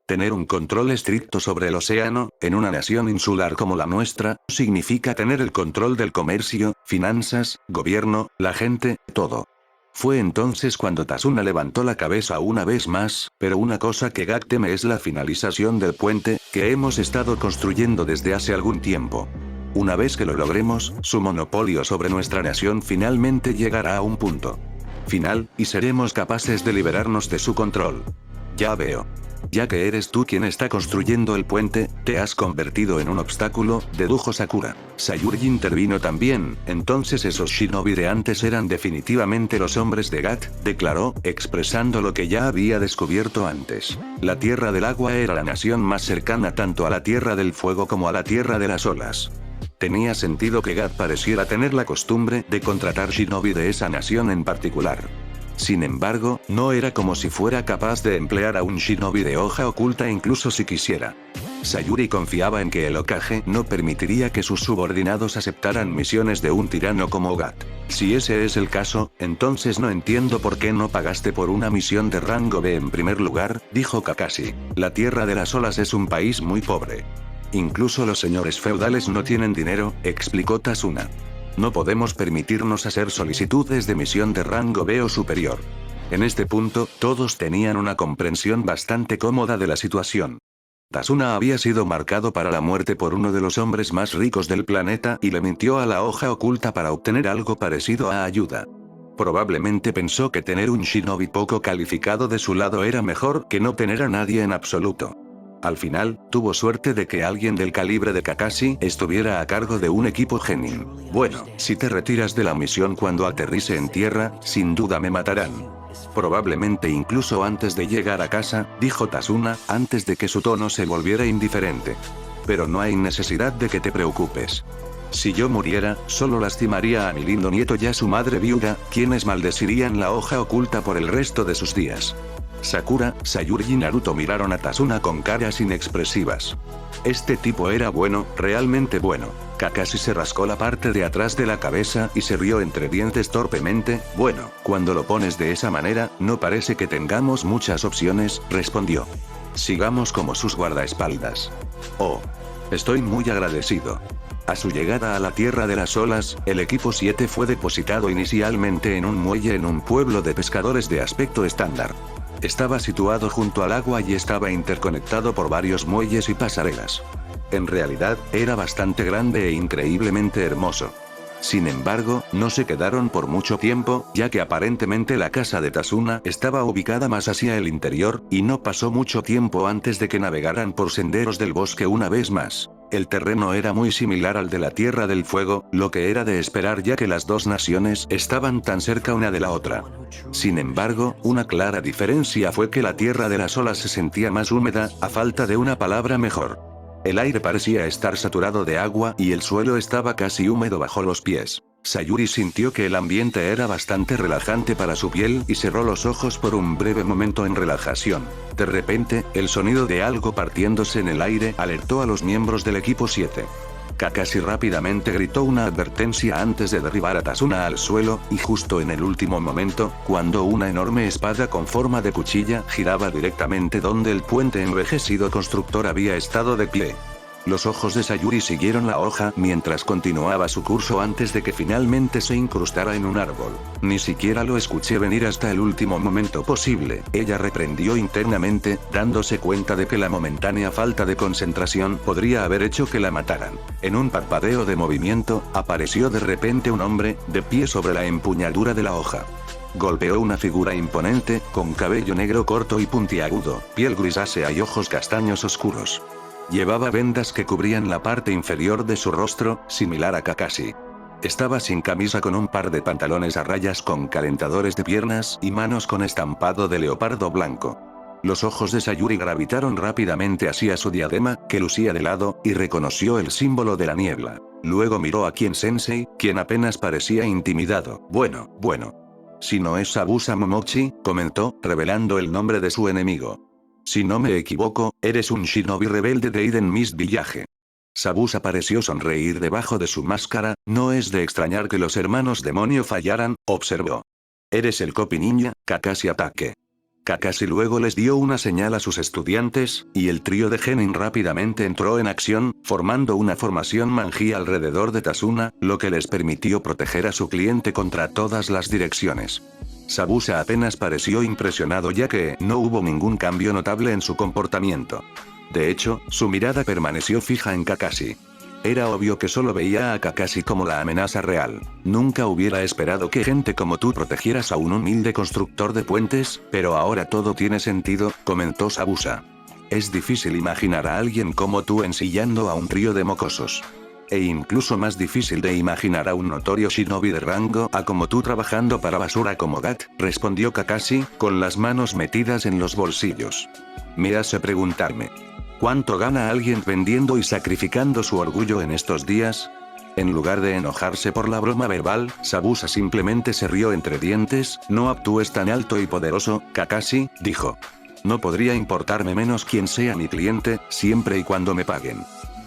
Tener un control estricto sobre el océano, en una nación insular como la nuestra, significa tener el control del comercio, finanzas, gobierno, la gente, todo. Fue entonces cuando Tasuna levantó la cabeza una vez más, pero una cosa que Gat teme es la finalización del puente, que hemos estado construyendo desde hace algún tiempo. Una vez que lo logremos, su monopolio sobre nuestra nación finalmente llegará a un punto final, y seremos capaces de liberarnos de su control. Ya veo. Ya que eres tú quien está construyendo el puente, te has convertido en un obstáculo, dedujo Sakura. Sayuri intervino también, entonces esos shinobi de antes eran definitivamente los hombres de Gat, declaró, expresando lo que ya había descubierto antes. La Tierra del Agua era la nación más cercana tanto a la Tierra del Fuego como a la Tierra de las Olas. Tenía sentido que Gat pareciera tener la costumbre de contratar shinobi de esa nación en particular. Sin embargo, no era como si fuera capaz de emplear a un shinobi de hoja oculta incluso si quisiera. Sayuri confiaba en que el Hokage no permitiría que sus subordinados aceptaran misiones de un tirano como Gat. Si ese es el caso, entonces no entiendo por qué no pagaste por una misión de rango B en primer lugar, dijo Kakashi. La Tierra de las Olas es un país muy pobre. Incluso los señores feudales no tienen dinero, explicó Tasuna. No podemos permitirnos hacer solicitudes de misión de rango B o superior. En este punto, todos tenían una comprensión bastante cómoda de la situación. Tasuna había sido marcado para la muerte por uno de los hombres más ricos del planeta y le mintió a la hoja oculta para obtener algo parecido a ayuda. Probablemente pensó que tener un shinobi poco calificado de su lado era mejor que no tener a nadie en absoluto. Al final, tuvo suerte de que alguien del calibre de Kakashi estuviera a cargo de un equipo genin. Bueno, si te retiras de la misión cuando aterrice en tierra, sin duda me matarán. Probablemente incluso antes de llegar a casa, dijo Tasuna, antes de que su tono se volviera indiferente. Pero no hay necesidad de que te preocupes. Si yo muriera, solo lastimaría a mi lindo nieto y a su madre viuda, quienes maldecirían la hoja oculta por el resto de sus días. Sakura, Sayuri y Naruto miraron a Tasuna con caras inexpresivas. Este tipo era bueno, realmente bueno. Kakashi se rascó la parte de atrás de la cabeza y se rió entre dientes torpemente. Bueno, cuando lo pones de esa manera, no parece que tengamos muchas opciones, respondió. Sigamos como sus guardaespaldas. Oh. Estoy muy agradecido. A su llegada a la Tierra de las Olas, el equipo 7 fue depositado inicialmente en un muelle en un pueblo de pescadores de aspecto estándar. Estaba situado junto al agua y estaba interconectado por varios muelles y pasarelas. En realidad, era bastante grande e increíblemente hermoso. Sin embargo, no se quedaron por mucho tiempo, ya que aparentemente la casa de Tasuna estaba ubicada más hacia el interior, y no pasó mucho tiempo antes de que navegaran por senderos del bosque una vez más. El terreno era muy similar al de la Tierra del Fuego, lo que era de esperar ya que las dos naciones estaban tan cerca una de la otra. Sin embargo, una clara diferencia fue que la Tierra de las Olas se sentía más húmeda, a falta de una palabra mejor. El aire parecía estar saturado de agua y el suelo estaba casi húmedo bajo los pies. Sayuri sintió que el ambiente era bastante relajante para su piel y cerró los ojos por un breve momento en relajación. De repente, el sonido de algo partiéndose en el aire alertó a los miembros del equipo 7. Kakashi rápidamente gritó una advertencia antes de derribar a Tasuna al suelo, y justo en el último momento, cuando una enorme espada con forma de cuchilla giraba directamente donde el puente envejecido constructor había estado de pie. Los ojos de Sayuri siguieron la hoja mientras continuaba su curso antes de que finalmente se incrustara en un árbol. Ni siquiera lo escuché venir hasta el último momento posible, ella reprendió internamente, dándose cuenta de que la momentánea falta de concentración podría haber hecho que la mataran. En un parpadeo de movimiento, apareció de repente un hombre, de pie sobre la empuñadura de la hoja. Golpeó una figura imponente, con cabello negro corto y puntiagudo, piel grisácea y ojos castaños oscuros. Llevaba vendas que cubrían la parte inferior de su rostro, similar a Kakashi. Estaba sin camisa con un par de pantalones a rayas con calentadores de piernas y manos con estampado de leopardo blanco. Los ojos de Sayuri gravitaron rápidamente hacia su diadema, que lucía de lado, y reconoció el símbolo de la niebla. Luego miró a Kien-sensei, quien apenas parecía intimidado. Bueno. Si no es Sabusa Momochi, comentó, revelando el nombre de su enemigo. Si no me equivoco, eres un shinobi rebelde de Eden Mist Village. Sabusa pareció sonreír debajo de su máscara, no es de extrañar que los hermanos demonio fallaran, observó. Eres el Copy Ninja, Kakashi ataque. Kakashi luego les dio una señal a sus estudiantes, y el trío de Genin rápidamente entró en acción, formando una formación manji alrededor de Tasuna, lo que les permitió proteger a su cliente contra todas las direcciones. Sabusa apenas pareció impresionado ya que no hubo ningún cambio notable en su comportamiento. De hecho, su mirada permaneció fija en Kakashi. Era obvio que solo veía a Kakashi como la amenaza real. Nunca hubiera esperado que gente como tú protegieras a un humilde constructor de puentes, pero ahora todo tiene sentido, comentó Sabusa. Es difícil imaginar a alguien como tú ensillando a un trío de mocosos. E incluso más difícil de imaginar a un notorio shinobi de rango A como tú trabajando para basura como Gat, respondió Kakashi, con las manos metidas en los bolsillos. Me hace preguntarme. ¿Cuánto gana alguien vendiendo y sacrificando su orgullo en estos días? En lugar de enojarse por la broma verbal, Sabusa simplemente se rió entre dientes. No actúes tan alto y poderoso, Kakashi, dijo. No podría importarme menos quién sea mi cliente, siempre y cuando me paguen.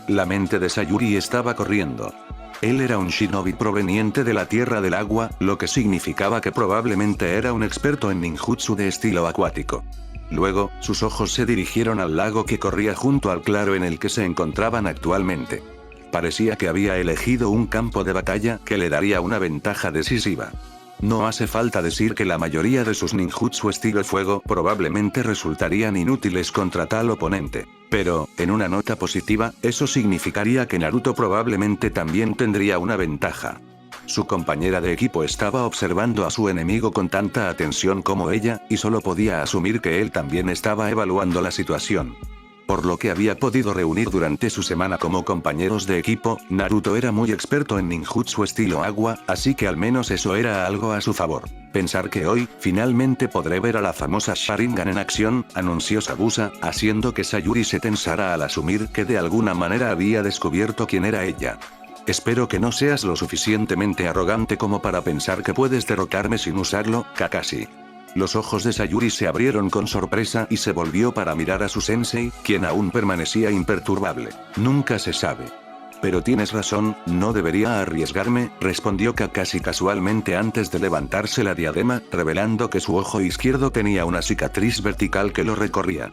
La mente de Sayuri estaba corriendo. Él era un shinobi proveniente de la Tierra del Agua, lo que significaba que probablemente era un experto en ninjutsu de estilo acuático. Luego, sus ojos se dirigieron al lago que corría junto al claro en el que se encontraban actualmente. Parecía que había elegido un campo de batalla que le daría una ventaja decisiva. No hace falta decir que la mayoría de sus ninjutsu estilo fuego probablemente resultarían inútiles contra tal oponente. Pero, en una nota positiva, eso significaría que Naruto probablemente también tendría una ventaja. Su compañera de equipo estaba observando a su enemigo con tanta atención como ella, y solo podía asumir que él también estaba evaluando la situación. Por lo que había podido reunir durante su semana como compañeros de equipo, Naruto era muy experto en ninjutsu estilo agua, así que al menos eso era algo a su favor. Pensar que hoy, finalmente podré ver a la famosa Sharingan en acción, anunció Sabusa, haciendo que Sayuri se tensara al asumir que de alguna manera había descubierto quién era ella. Espero que no seas lo suficientemente arrogante como para pensar que puedes derrotarme sin usarlo, Kakashi. Los ojos de Sayuri se abrieron con sorpresa y se volvió para mirar a su sensei, quien aún permanecía imperturbable. Nunca se sabe. Pero tienes razón, no debería arriesgarme, respondió Kakashi casualmente antes de levantarse la diadema, revelando que su ojo izquierdo tenía una cicatriz vertical que lo recorría.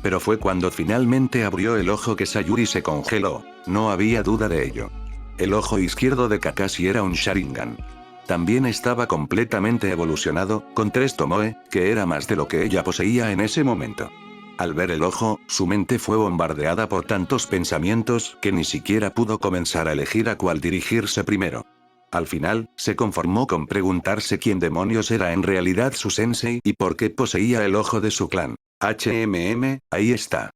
Pero fue cuando finalmente abrió el ojo que Sayuri se congeló. No había duda de ello. El ojo izquierdo de Kakashi era un Sharingan. También estaba completamente evolucionado, con 3 tomoe, que era más de lo que ella poseía en ese momento. Al ver el ojo, su mente fue bombardeada por tantos pensamientos que ni siquiera pudo comenzar a elegir a cuál dirigirse primero. Al final, se conformó con preguntarse quién demonios era en realidad su sensei y por qué poseía el ojo de su clan. Ahí está.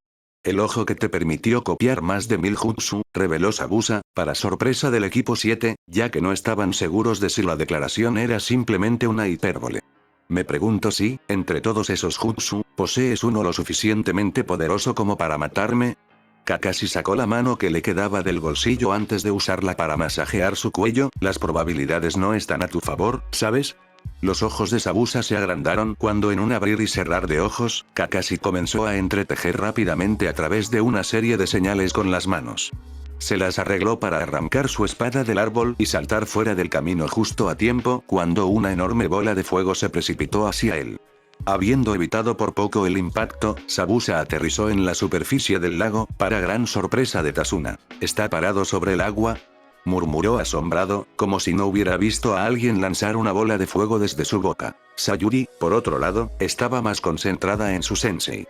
El ojo que te permitió copiar más de 1000 jutsu, reveló Sabusa, para sorpresa del equipo 7, ya que no estaban seguros de si la declaración era simplemente una hipérbole. Me pregunto si, entre todos esos jutsu, posees uno lo suficientemente poderoso como para matarme. Kakashi sacó la mano que le quedaba del bolsillo antes de usarla para masajear su cuello. Las probabilidades no están a tu favor, ¿sabes? Los ojos de Sabusa se agrandaron cuando en un abrir y cerrar de ojos, Kakashi comenzó a entretejer rápidamente a través de una serie de señales con las manos. Se las arregló para arrancar su espada del árbol y saltar fuera del camino justo a tiempo cuando una enorme bola de fuego se precipitó hacia él. Habiendo evitado por poco el impacto, Sabusa aterrizó en la superficie del lago, para gran sorpresa de Tasuna. ¿Está parado sobre el agua?, murmuró asombrado, como si no hubiera visto a alguien lanzar una bola de fuego desde su boca. Sayuri, por otro lado, estaba más concentrada en su sensei.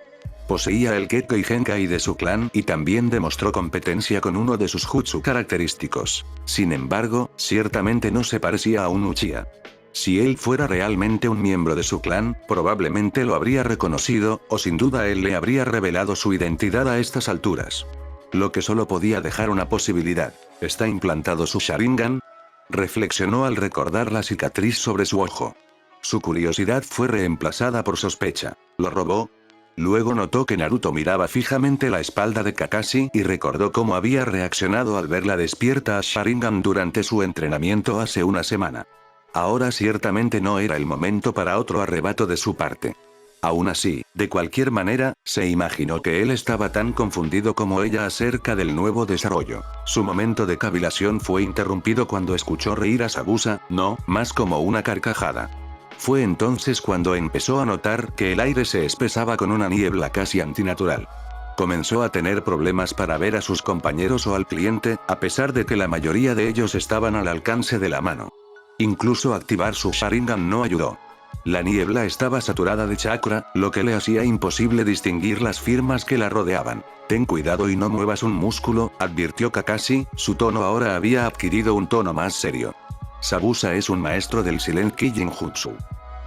Poseía el Kekkei Genkai de su clan y también demostró competencia con uno de sus jutsu característicos. Sin embargo, ciertamente no se parecía a un Uchiha. Si él fuera realmente un miembro de su clan, probablemente lo habría reconocido, o sin duda él le habría revelado su identidad a estas alturas. Lo que solo podía dejar una posibilidad. ¿Está implantado su Sharingan?, reflexionó al recordar la cicatriz sobre su ojo. Su curiosidad fue reemplazada por sospecha. ¿Lo robó? Luego notó que Naruto miraba fijamente la espalda de Kakashi y recordó cómo había reaccionado al verla despierta a Sharingan durante su entrenamiento hace una semana. Ahora ciertamente no era el momento para otro arrebato de su parte. Aún así, de cualquier manera, se imaginó que él estaba tan confundido como ella acerca del nuevo desarrollo. Su momento de cavilación fue interrumpido cuando escuchó reír a Sabusa, no, más como una carcajada. Fue entonces cuando empezó a notar que el aire se espesaba con una niebla casi antinatural. Comenzó a tener problemas para ver a sus compañeros o al cliente, a pesar de que la mayoría de ellos estaban al alcance de la mano. Incluso activar su Sharingan no ayudó. La niebla estaba saturada de chakra, lo que le hacía imposible distinguir las firmas que la rodeaban. Ten cuidado y no muevas un músculo, advirtió Kakashi, su tono ahora había adquirido un tono más serio. Sabusa es un maestro del Silent Kijinjutsu.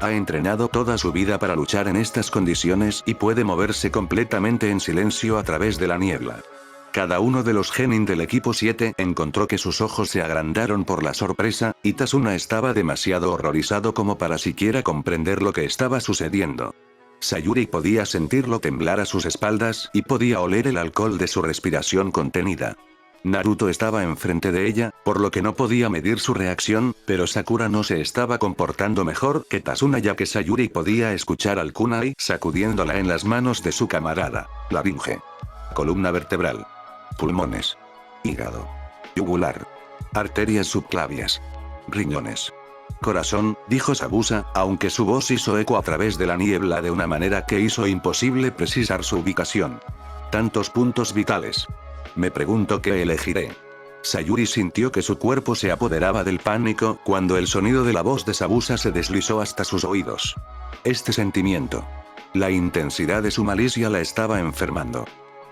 Ha entrenado toda su vida para luchar en estas condiciones y puede moverse completamente en silencio a través de la niebla. Cada uno de los genin del equipo 7 encontró que sus ojos se agrandaron por la sorpresa, y Tasuna estaba demasiado horrorizado como para siquiera comprender lo que estaba sucediendo. Sayuri podía sentirlo temblar a sus espaldas y podía oler el alcohol de su respiración contenida. Naruto estaba enfrente de ella, por lo que no podía medir su reacción, pero Sakura no se estaba comportando mejor que Tasuna ya que Sayuri podía escuchar al kunai sacudiéndola en las manos de su camarada. Laringe. Columna vertebral. Pulmones. Hígado. Yugular. Arterias subclavias. Riñones. Corazón, dijo Sabusa, aunque su voz hizo eco a través de la niebla de una manera que hizo imposible precisar su ubicación. Tantos puntos vitales. Me pregunto qué elegiré. Sayuri sintió que su cuerpo se apoderaba del pánico cuando el sonido de la voz de Sabusa se deslizó hasta sus oídos. Este sentimiento. La intensidad de su malicia la estaba enfermando.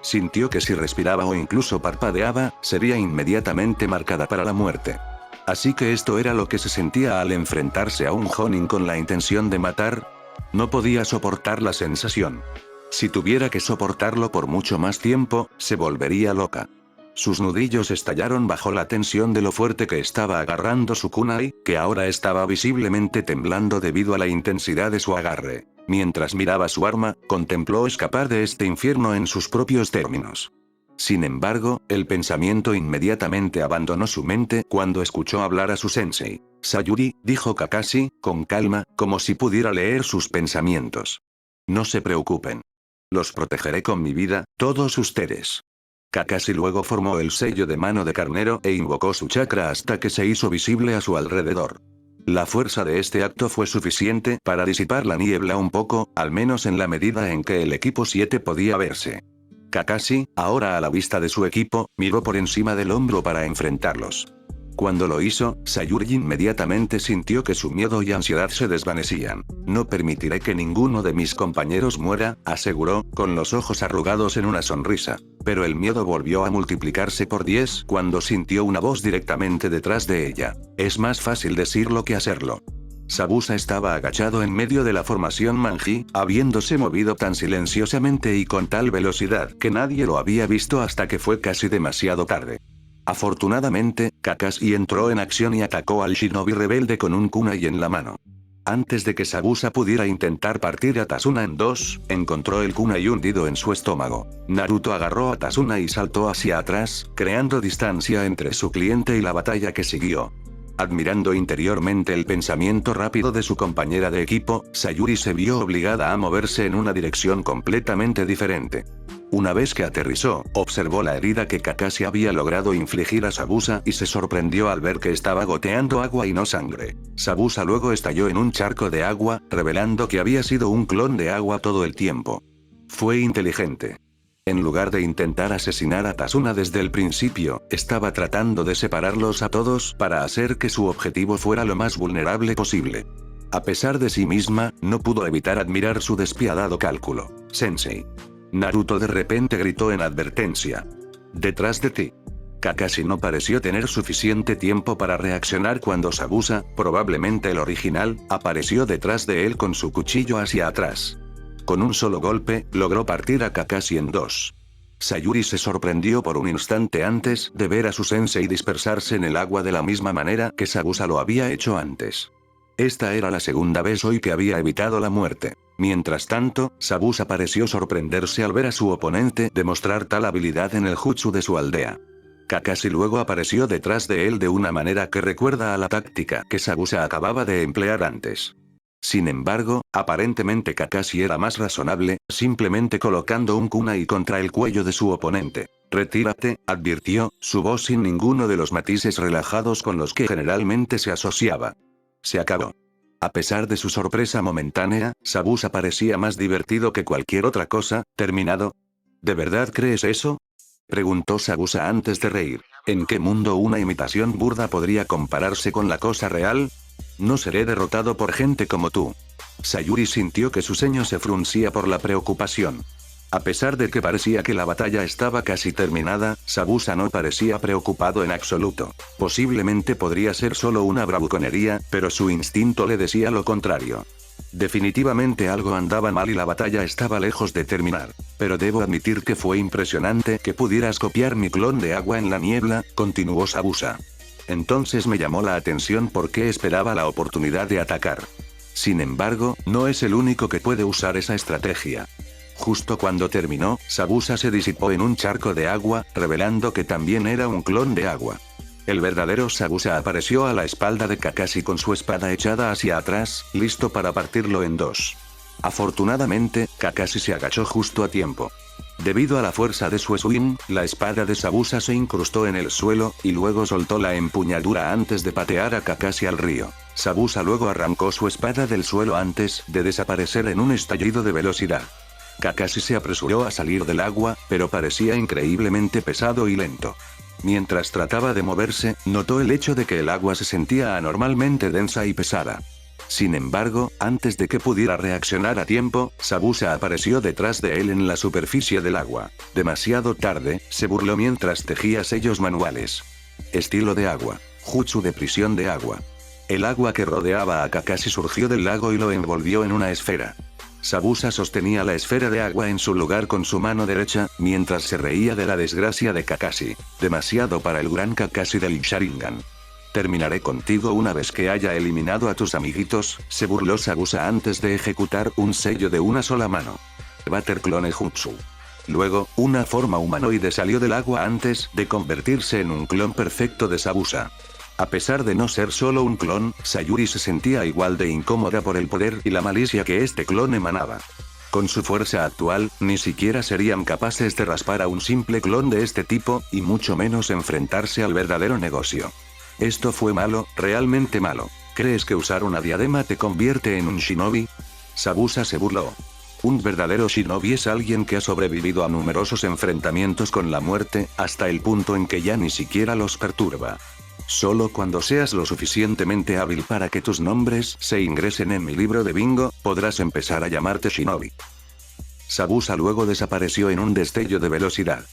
Sintió que si respiraba o incluso parpadeaba, sería inmediatamente marcada para la muerte. Así que esto era lo que se sentía al enfrentarse a un Jonin con la intención de matar. No podía soportar la sensación. Si tuviera que soportarlo por mucho más tiempo, se volvería loca. Sus nudillos estallaron bajo la tensión de lo fuerte que estaba agarrando su kunai, que ahora estaba visiblemente temblando debido a la intensidad de su agarre. Mientras miraba su arma, contempló escapar de este infierno en sus propios términos. Sin embargo, el pensamiento inmediatamente abandonó su mente cuando escuchó hablar a su sensei. Sayuri, dijo Kakashi, con calma, como si pudiera leer sus pensamientos. No se preocupen. Los protegeré con mi vida, todos ustedes. Kakashi luego formó el sello de mano de carnero e invocó su chakra hasta que se hizo visible a su alrededor. La fuerza de este acto fue suficiente para disipar la niebla un poco, al menos en la medida en que el equipo 7 podía verse. Kakashi, ahora a la vista de su equipo, miró por encima del hombro para enfrentarlos. Cuando lo hizo, Sayuri inmediatamente sintió que su miedo y ansiedad se desvanecían. No permitiré que ninguno de mis compañeros muera, aseguró, con los ojos arrugados en una sonrisa. Pero el miedo volvió a multiplicarse por 10 cuando sintió una voz directamente detrás de ella. Es más fácil decirlo que hacerlo. Sabusa estaba agachado en medio de la formación Manji, habiéndose movido tan silenciosamente y con tal velocidad que nadie lo había visto hasta que fue casi demasiado tarde. Afortunadamente, Kakashi entró en acción y atacó al shinobi rebelde con un kunai en la mano. Antes de que Sabusa pudiera intentar partir a Tasuna en dos, encontró el kunai hundido en su estómago. Naruto agarró a Tasuna y saltó hacia atrás, creando distancia entre su cliente y la batalla que siguió. Admirando interiormente el pensamiento rápido de su compañera de equipo, Sayuri se vio obligada a moverse en una dirección completamente diferente. Una vez que aterrizó, observó la herida que Kakashi había logrado infligir a Sabusa y se sorprendió al ver que estaba goteando agua y no sangre. Sabusa luego estalló en un charco de agua, revelando que había sido un clon de agua todo el tiempo. Fue inteligente. En lugar de intentar asesinar a Tasuna desde el principio, estaba tratando de separarlos a todos para hacer que su objetivo fuera lo más vulnerable posible. A pesar de sí misma, no pudo evitar admirar su despiadado cálculo. Sensei. Naruto de repente gritó en advertencia. Detrás de ti. Kakashi no pareció tener suficiente tiempo para reaccionar cuando Sabusa, probablemente el original, apareció detrás de él con su cuchillo hacia atrás. Con un solo golpe, logró partir a Kakashi en dos. Sayuri se sorprendió por un instante antes de ver a su sensei dispersarse en el agua de la misma manera que Sabusa lo había hecho antes. Esta era la segunda vez hoy que había evitado la muerte. Mientras tanto, Sabusa pareció sorprenderse al ver a su oponente demostrar tal habilidad en el jutsu de su aldea. Kakashi luego apareció detrás de él de una manera que recuerda a la táctica que Sabusa acababa de emplear antes. Sin embargo, aparentemente Kakashi era más razonable, simplemente colocando un kunai contra el cuello de su oponente. Retírate, advirtió, su voz sin ninguno de los matices relajados con los que generalmente se asociaba. Se acabó. A pesar de su sorpresa momentánea, Sabusa parecía más divertido que cualquier otra cosa. ¿Terminado? ¿De verdad crees eso?, preguntó Sabusa antes de reír. ¿En qué mundo una imitación burda podría compararse con la cosa real? No seré derrotado por gente como tú. Sayuri sintió que su ceño se fruncía por la preocupación. A pesar de que parecía que la batalla estaba casi terminada, Sabusa no parecía preocupado en absoluto. Posiblemente podría ser solo una bravuconería, pero su instinto le decía lo contrario. Definitivamente algo andaba mal y la batalla estaba lejos de terminar. Pero debo admitir que fue impresionante que pudieras copiar mi clon de agua en la niebla, continuó Sabusa. Entonces me llamó la atención por qué esperaba la oportunidad de atacar. Sin embargo, no es el único que puede usar esa estrategia. Justo cuando terminó, Sabusa se disipó en un charco de agua, revelando que también era un clon de agua. El verdadero Sabusa apareció a la espalda de Kakashi con su espada echada hacia atrás, listo para partirlo en dos. Afortunadamente, Kakashi se agachó justo a tiempo. Debido a la fuerza de su swing, la espada de Sabusa se incrustó en el suelo, y luego soltó la empuñadura antes de patear a Kakashi al río. Sabusa luego arrancó su espada del suelo antes de desaparecer en un estallido de velocidad. Kakashi se apresuró a salir del agua, pero parecía increíblemente pesado y lento. Mientras trataba de moverse, notó el hecho de que el agua se sentía anormalmente densa y pesada. Sin embargo, antes de que pudiera reaccionar a tiempo, Sabusa apareció detrás de él en la superficie del agua. Demasiado tarde, se burló mientras tejía sellos manuales. Estilo de agua. Jutsu de prisión de agua. El agua que rodeaba a Kakashi surgió del lago y lo envolvió en una esfera. Sabusa sostenía la esfera de agua en su lugar con su mano derecha, mientras se reía de la desgracia de Kakashi. Demasiado para el gran Kakashi del Sharingan. Terminaré contigo una vez que haya eliminado a tus amiguitos, se burló Sabusa antes de ejecutar un sello de una sola mano. Butter Clone Jutsu. Luego, una forma humanoide salió del agua antes de convertirse en un clon perfecto de Sabusa. A pesar de no ser solo un clon, Sayuri se sentía igual de incómoda por el poder y la malicia que este clon emanaba. Con su fuerza actual, ni siquiera serían capaces de raspar a un simple clon de este tipo, y mucho menos enfrentarse al verdadero negocio. Esto fue malo, realmente malo. ¿Crees que usar una diadema te convierte en un shinobi? Sabusa se burló. Un verdadero shinobi es alguien que ha sobrevivido a numerosos enfrentamientos con la muerte, hasta el punto en que ya ni siquiera los perturba. Solo cuando seas lo suficientemente hábil para que tus nombres se ingresen en mi libro de bingo, podrás empezar a llamarte shinobi. Sabusa luego desapareció en un destello de velocidad.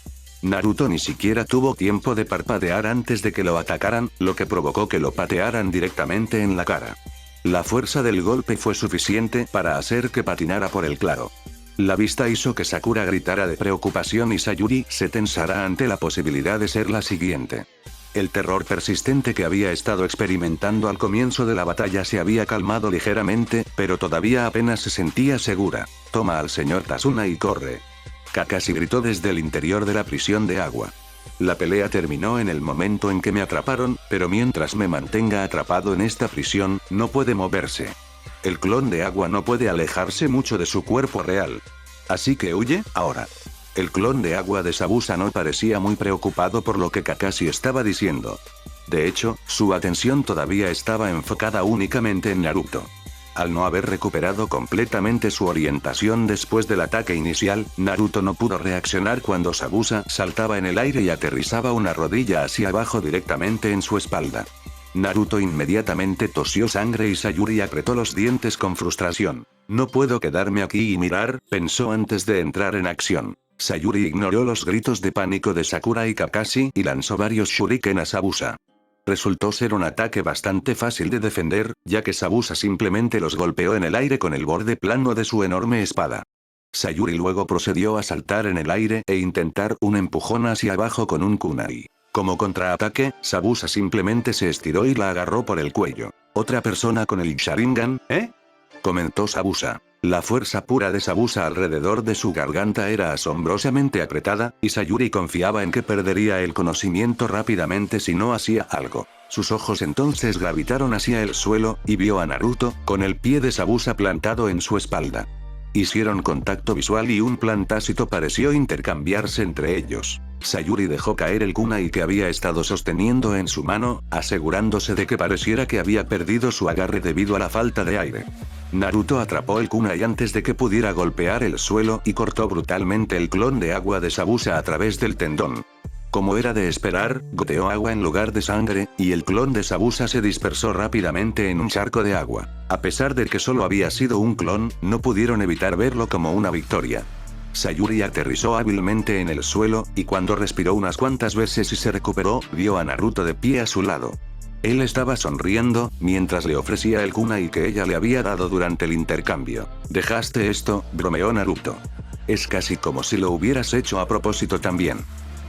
Naruto ni siquiera tuvo tiempo de parpadear antes de que lo atacaran, lo que provocó que lo patearan directamente en la cara. La fuerza del golpe fue suficiente para hacer que patinara por el claro. La vista hizo que Sakura gritara de preocupación y Sayuri se tensara ante la posibilidad de ser la siguiente. El terror persistente que había estado experimentando al comienzo de la batalla se había calmado ligeramente, pero todavía apenas se sentía segura. «Toma al señor Tasuna y corre». Kakashi gritó desde el interior de la prisión de agua. La pelea terminó en el momento en que me atraparon, pero mientras me mantenga atrapado en esta prisión, no puede moverse. El clon de agua no puede alejarse mucho de su cuerpo real. Así que huye, ahora. El clon de agua de Zabuza no parecía muy preocupado por lo que Kakashi estaba diciendo. De hecho, su atención todavía estaba enfocada únicamente en Naruto. Al no haber recuperado completamente su orientación después del ataque inicial, Naruto no pudo reaccionar cuando Zabuza saltaba en el aire y aterrizaba una rodilla hacia abajo directamente en su espalda. Naruto inmediatamente tosió sangre y Sayuri apretó los dientes con frustración. No puedo quedarme aquí y mirar, pensó antes de entrar en acción. Sayuri ignoró los gritos de pánico de Sakura y Kakashi y lanzó varios shuriken a Zabuza. Resultó ser un ataque bastante fácil de defender, ya que Zabuza simplemente los golpeó en el aire con el borde plano de su enorme espada. Sayuri luego procedió a saltar en el aire e intentar un empujón hacia abajo con un kunai. Como contraataque, Zabuza simplemente se estiró y la agarró por el cuello. ¿Otra persona con el Sharingan, comentó Zabuza. La fuerza pura de Zabuza alrededor de su garganta era asombrosamente apretada, y Sayuri confiaba en que perdería el conocimiento rápidamente si no hacía algo. Sus ojos entonces gravitaron hacia el suelo, y vio a Naruto, con el pie de Zabuza plantado en su espalda. Hicieron contacto visual y un plan tácito pareció intercambiarse entre ellos. Sayuri dejó caer el kunai que había estado sosteniendo en su mano, asegurándose de que pareciera que había perdido su agarre debido a la falta de aire. Naruto atrapó el kunai antes de que pudiera golpear el suelo y cortó brutalmente el clon de agua de Zabuza a través del tendón. Como era de esperar, goteó agua en lugar de sangre, y el clon de Zabuza se dispersó rápidamente en un charco de agua. A pesar de que solo había sido un clon, no pudieron evitar verlo como una victoria. Sayuri aterrizó hábilmente en el suelo, y cuando respiró unas cuantas veces y se recuperó, vio a Naruto de pie a su lado. Él estaba sonriendo, mientras le ofrecía el kunai que ella le había dado durante el intercambio. «¿Dejaste esto?», bromeó Naruto. «Es casi como si lo hubieras hecho a propósito también».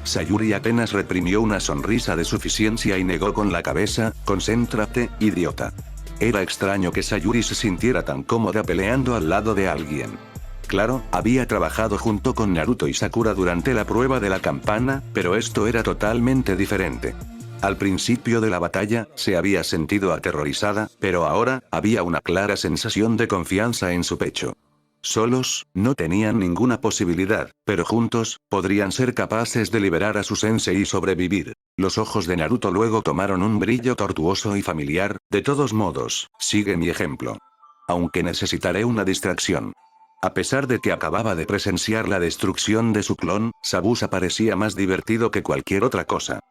Sayuri apenas reprimió una sonrisa de suficiencia y negó con la cabeza, «Concéntrate, idiota». Era extraño que Sayuri se sintiera tan cómoda peleando al lado de alguien. Claro, había trabajado junto con Naruto y Sakura durante la prueba de la campana, pero esto era totalmente diferente. Al principio de la batalla, se había sentido aterrorizada, pero ahora, había una clara sensación de confianza en su pecho. Solos, no tenían ninguna posibilidad, pero juntos, podrían ser capaces de liberar a su sensei y sobrevivir. Los ojos de Naruto luego tomaron un brillo tortuoso y familiar. «De todos modos, sigue mi ejemplo. Aunque necesitaré una distracción». A pesar de que acababa de presenciar la destrucción de su clon, Zabuza parecía más divertido que cualquier otra cosa.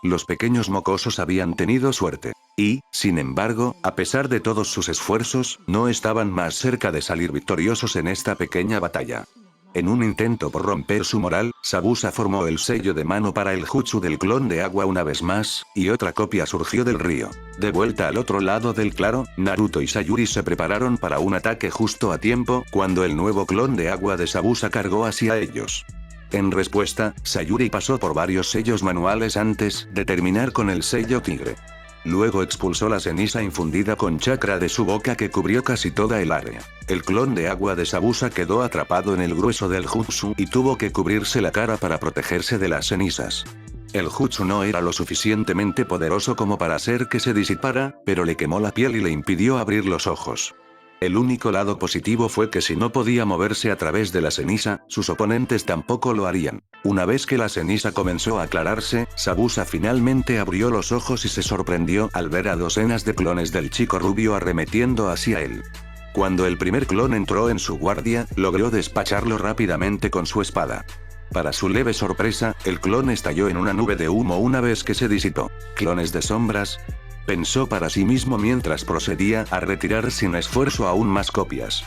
Los pequeños mocosos habían tenido suerte. Y, sin embargo, a pesar de todos sus esfuerzos, no estaban más cerca de salir victoriosos en esta pequeña batalla. En un intento por romper su moral, Zabuza formó el sello de mano para el jutsu del clon de agua una vez más, y otra copia surgió del río. De vuelta al otro lado del claro, Naruto y Sayuri se prepararon para un ataque justo a tiempo, cuando el nuevo clon de agua de Zabuza cargó hacia ellos. En respuesta, Sayuri pasó por varios sellos manuales antes de terminar con el sello tigre. Luego expulsó la ceniza infundida con chakra de su boca que cubrió casi toda el área. El clon de agua de Zabuza quedó atrapado en el grueso del jutsu y tuvo que cubrirse la cara para protegerse de las cenizas. El jutsu no era lo suficientemente poderoso como para hacer que se disipara, pero le quemó la piel y le impidió abrir los ojos. El único lado positivo fue que si no podía moverse a través de la ceniza, sus oponentes tampoco lo harían. Una vez que la ceniza comenzó a aclararse, Zabuza finalmente abrió los ojos y se sorprendió al ver a docenas de clones del chico rubio arremetiendo hacia él. Cuando el primer clon entró en su guardia, logró despacharlo rápidamente con su espada. Para su leve sorpresa, el clon estalló en una nube de humo una vez que se disipó. «¿Clones de sombras?», pensó para sí mismo mientras procedía a retirar sin esfuerzo aún más copias.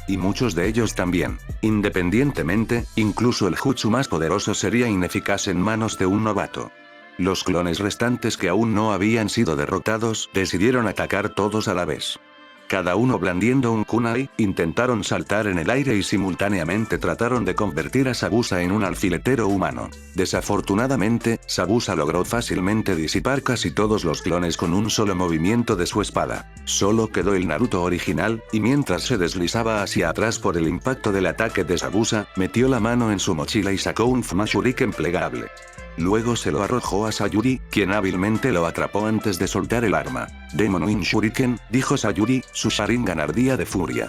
Y muchos de ellos también. Independientemente, incluso el jutsu más poderoso sería ineficaz en manos de un novato. Los clones restantes que aún no habían sido derrotados decidieron atacar todos a la vez. Cada uno blandiendo un kunai, intentaron saltar en el aire y simultáneamente trataron de convertir a Sabusa en un alfiletero humano. Desafortunadamente, Sabusa logró fácilmente disipar casi todos los clones con un solo movimiento de su espada. Solo quedó el Naruto original, y mientras se deslizaba hacia atrás por el impacto del ataque de Sabusa, metió la mano en su mochila y sacó un Fuma Shuriken plegable. Luego se lo arrojó a Sayuri, quien hábilmente lo atrapó antes de soltar el arma. Demon Wind Shuriken, dijo Sayuri, su Sharingan ardía de furia.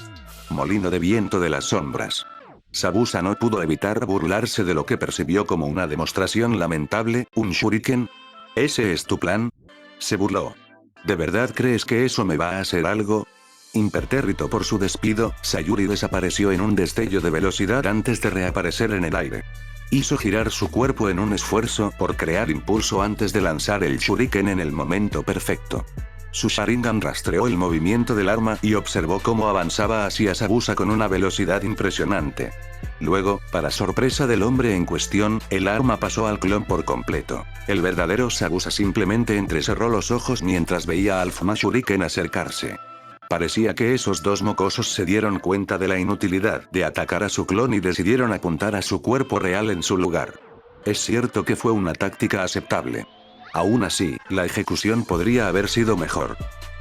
Molino de viento de las sombras. Sabusa no pudo evitar burlarse de lo que percibió como una demostración lamentable. ¿Un Shuriken? ¿Ese es tu plan? Se burló. ¿De verdad crees que eso me va a hacer algo? Impertérrito por su despido, Sayuri desapareció en un destello de velocidad antes de reaparecer en el aire. Hizo girar su cuerpo en un esfuerzo por crear impulso antes de lanzar el shuriken en el momento perfecto. Su Sharingan rastreó el movimiento del arma y observó cómo avanzaba hacia Sabusa con una velocidad impresionante. Luego, para sorpresa del hombre en cuestión, el arma pasó al clon por completo. El verdadero Sabusa simplemente entrecerró los ojos mientras veía al Fuma Shuriken acercarse. Parecía que esos dos mocosos se dieron cuenta de la inutilidad de atacar a su clon y decidieron apuntar a su cuerpo real en su lugar. Es cierto que fue una táctica aceptable. Aún así, la ejecución podría haber sido mejor.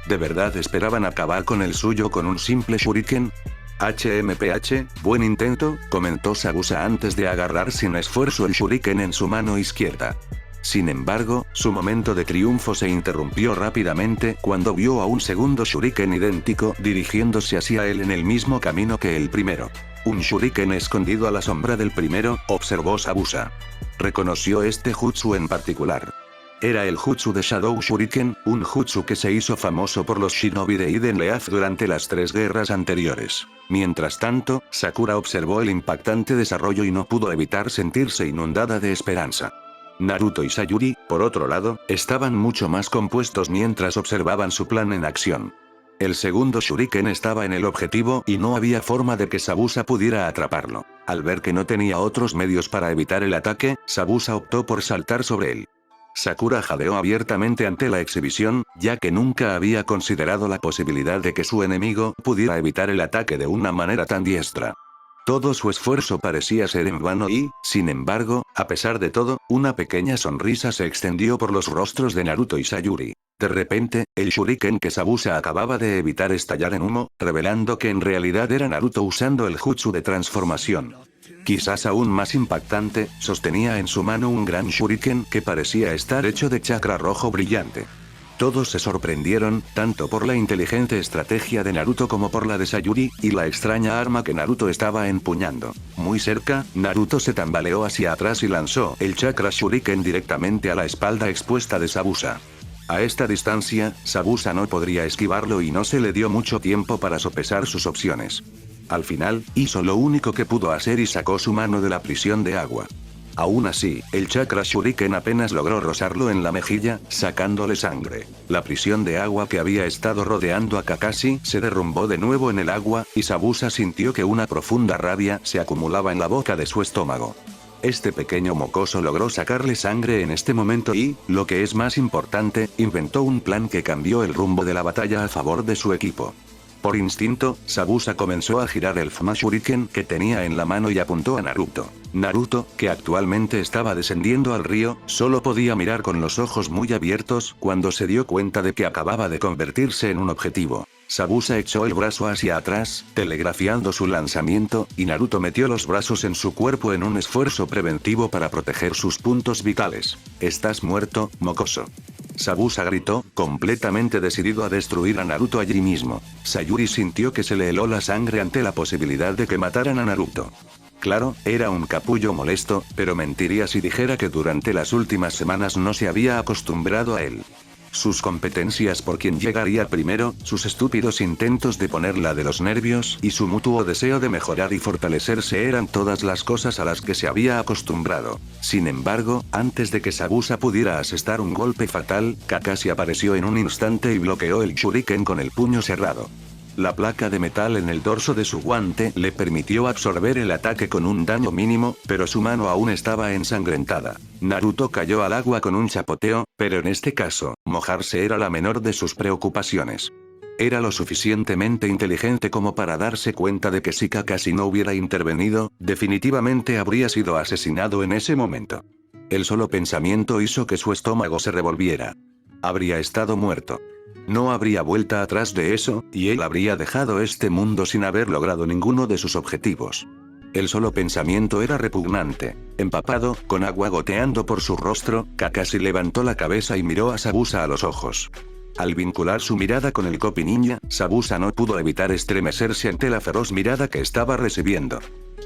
¿De verdad esperaban acabar con el suyo con un simple shuriken? HMPH, buen intento, comentó Sabusa antes de agarrar sin esfuerzo el shuriken en su mano izquierda. Sin embargo, su momento de triunfo se interrumpió rápidamente cuando vio a un segundo shuriken idéntico dirigiéndose hacia él en el mismo camino que el primero. Un shuriken escondido a la sombra del primero, observó Sabusa. Reconoció este jutsu en particular. Era el jutsu de Shadow Shuriken, un jutsu que se hizo famoso por los shinobi de Iden Leaf durante las 3 guerras anteriores. Mientras tanto, Sakura observó el impactante desarrollo y no pudo evitar sentirse inundada de esperanza. Naruto y Sayuri, por otro lado, estaban mucho más compuestos mientras observaban su plan en acción. El segundo shuriken estaba en el objetivo y no había forma de que Sabusa pudiera atraparlo. Al ver que no tenía otros medios para evitar el ataque, Sabusa optó por saltar sobre él. Sakura jadeó abiertamente ante la exhibición, ya que nunca había considerado la posibilidad de que su enemigo pudiera evitar el ataque de una manera tan diestra. Todo su esfuerzo parecía ser en vano y, sin embargo, a pesar de todo, una pequeña sonrisa se extendió por los rostros de Naruto y Sayuri. De repente, el shuriken que Sabusa acababa de evitar estallar en humo, revelando que en realidad era Naruto usando el jutsu de transformación. Quizás aún más impactante, sostenía en su mano un gran shuriken que parecía estar hecho de chakra rojo brillante. Todos se sorprendieron, tanto por la inteligente estrategia de Naruto como por la de Sayuri, y la extraña arma que Naruto estaba empuñando. Muy cerca, Naruto se tambaleó hacia atrás y lanzó el chakra shuriken directamente a la espalda expuesta de Sabusa. A esta distancia, Sabusa no podría esquivarlo y no se le dio mucho tiempo para sopesar sus opciones. Al final, hizo lo único que pudo hacer y sacó su mano de la prisión de agua. Aún así, el chakra shuriken apenas logró rozarlo en la mejilla, sacándole sangre. La prisión de agua que había estado rodeando a Kakashi se derrumbó de nuevo en el agua, y Sabusa sintió que una profunda rabia se acumulaba en la boca de su estómago. Este pequeño mocoso logró sacarle sangre en este momento y, lo que es más importante, inventó un plan que cambió el rumbo de la batalla a favor de su equipo. Por instinto, Sabusa comenzó a girar el Fuma Shuriken que tenía en la mano y apuntó a Naruto. Naruto, que actualmente estaba descendiendo al río, solo podía mirar con los ojos muy abiertos cuando se dio cuenta de que acababa de convertirse en un objetivo. Sabusa echó el brazo hacia atrás, telegrafiando su lanzamiento, y Naruto metió los brazos en su cuerpo en un esfuerzo preventivo para proteger sus puntos vitales. «Estás muerto, mocoso». Sabusa gritó, completamente decidido a destruir a Naruto allí mismo. Sayuri sintió que se le heló la sangre ante la posibilidad de que mataran a Naruto. Claro, era un capullo molesto, pero mentiría si dijera que durante las últimas semanas no se había acostumbrado a él. Sus competencias por quién llegaría primero, sus estúpidos intentos de ponerla de los nervios y su mutuo deseo de mejorar y fortalecerse eran todas las cosas a las que se había acostumbrado. Sin embargo, antes de que Sabusa pudiera asestar un golpe fatal, Kakashi apareció en un instante y bloqueó el shuriken con el puño cerrado. La placa de metal en el dorso de su guante le permitió absorber el ataque con un daño mínimo, pero su mano aún estaba ensangrentada. Naruto cayó al agua con un chapoteo, pero en este caso, mojarse era la menor de sus preocupaciones. Era lo suficientemente inteligente como para darse cuenta de que si Kakashi no hubiera intervenido, definitivamente habría sido asesinado en ese momento. El solo pensamiento hizo que su estómago se revolviera. Habría estado muerto. No habría vuelta atrás de eso, y él habría dejado este mundo sin haber logrado ninguno de sus objetivos. El solo pensamiento era repugnante. Empapado, con agua goteando por su rostro, Kakashi levantó la cabeza y miró a Sabusa a los ojos. Al vincular su mirada con el Kopi Ninja, Sabusa no pudo evitar estremecerse ante la feroz mirada que estaba recibiendo.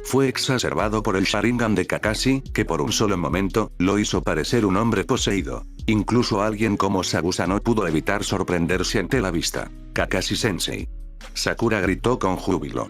Fue exacerbado por el Sharingan de Kakashi, que por un solo momento, lo hizo parecer un hombre poseído. Incluso alguien como Sabusa no pudo evitar sorprenderse ante la vista. Kakashi-sensei. Sakura gritó con júbilo.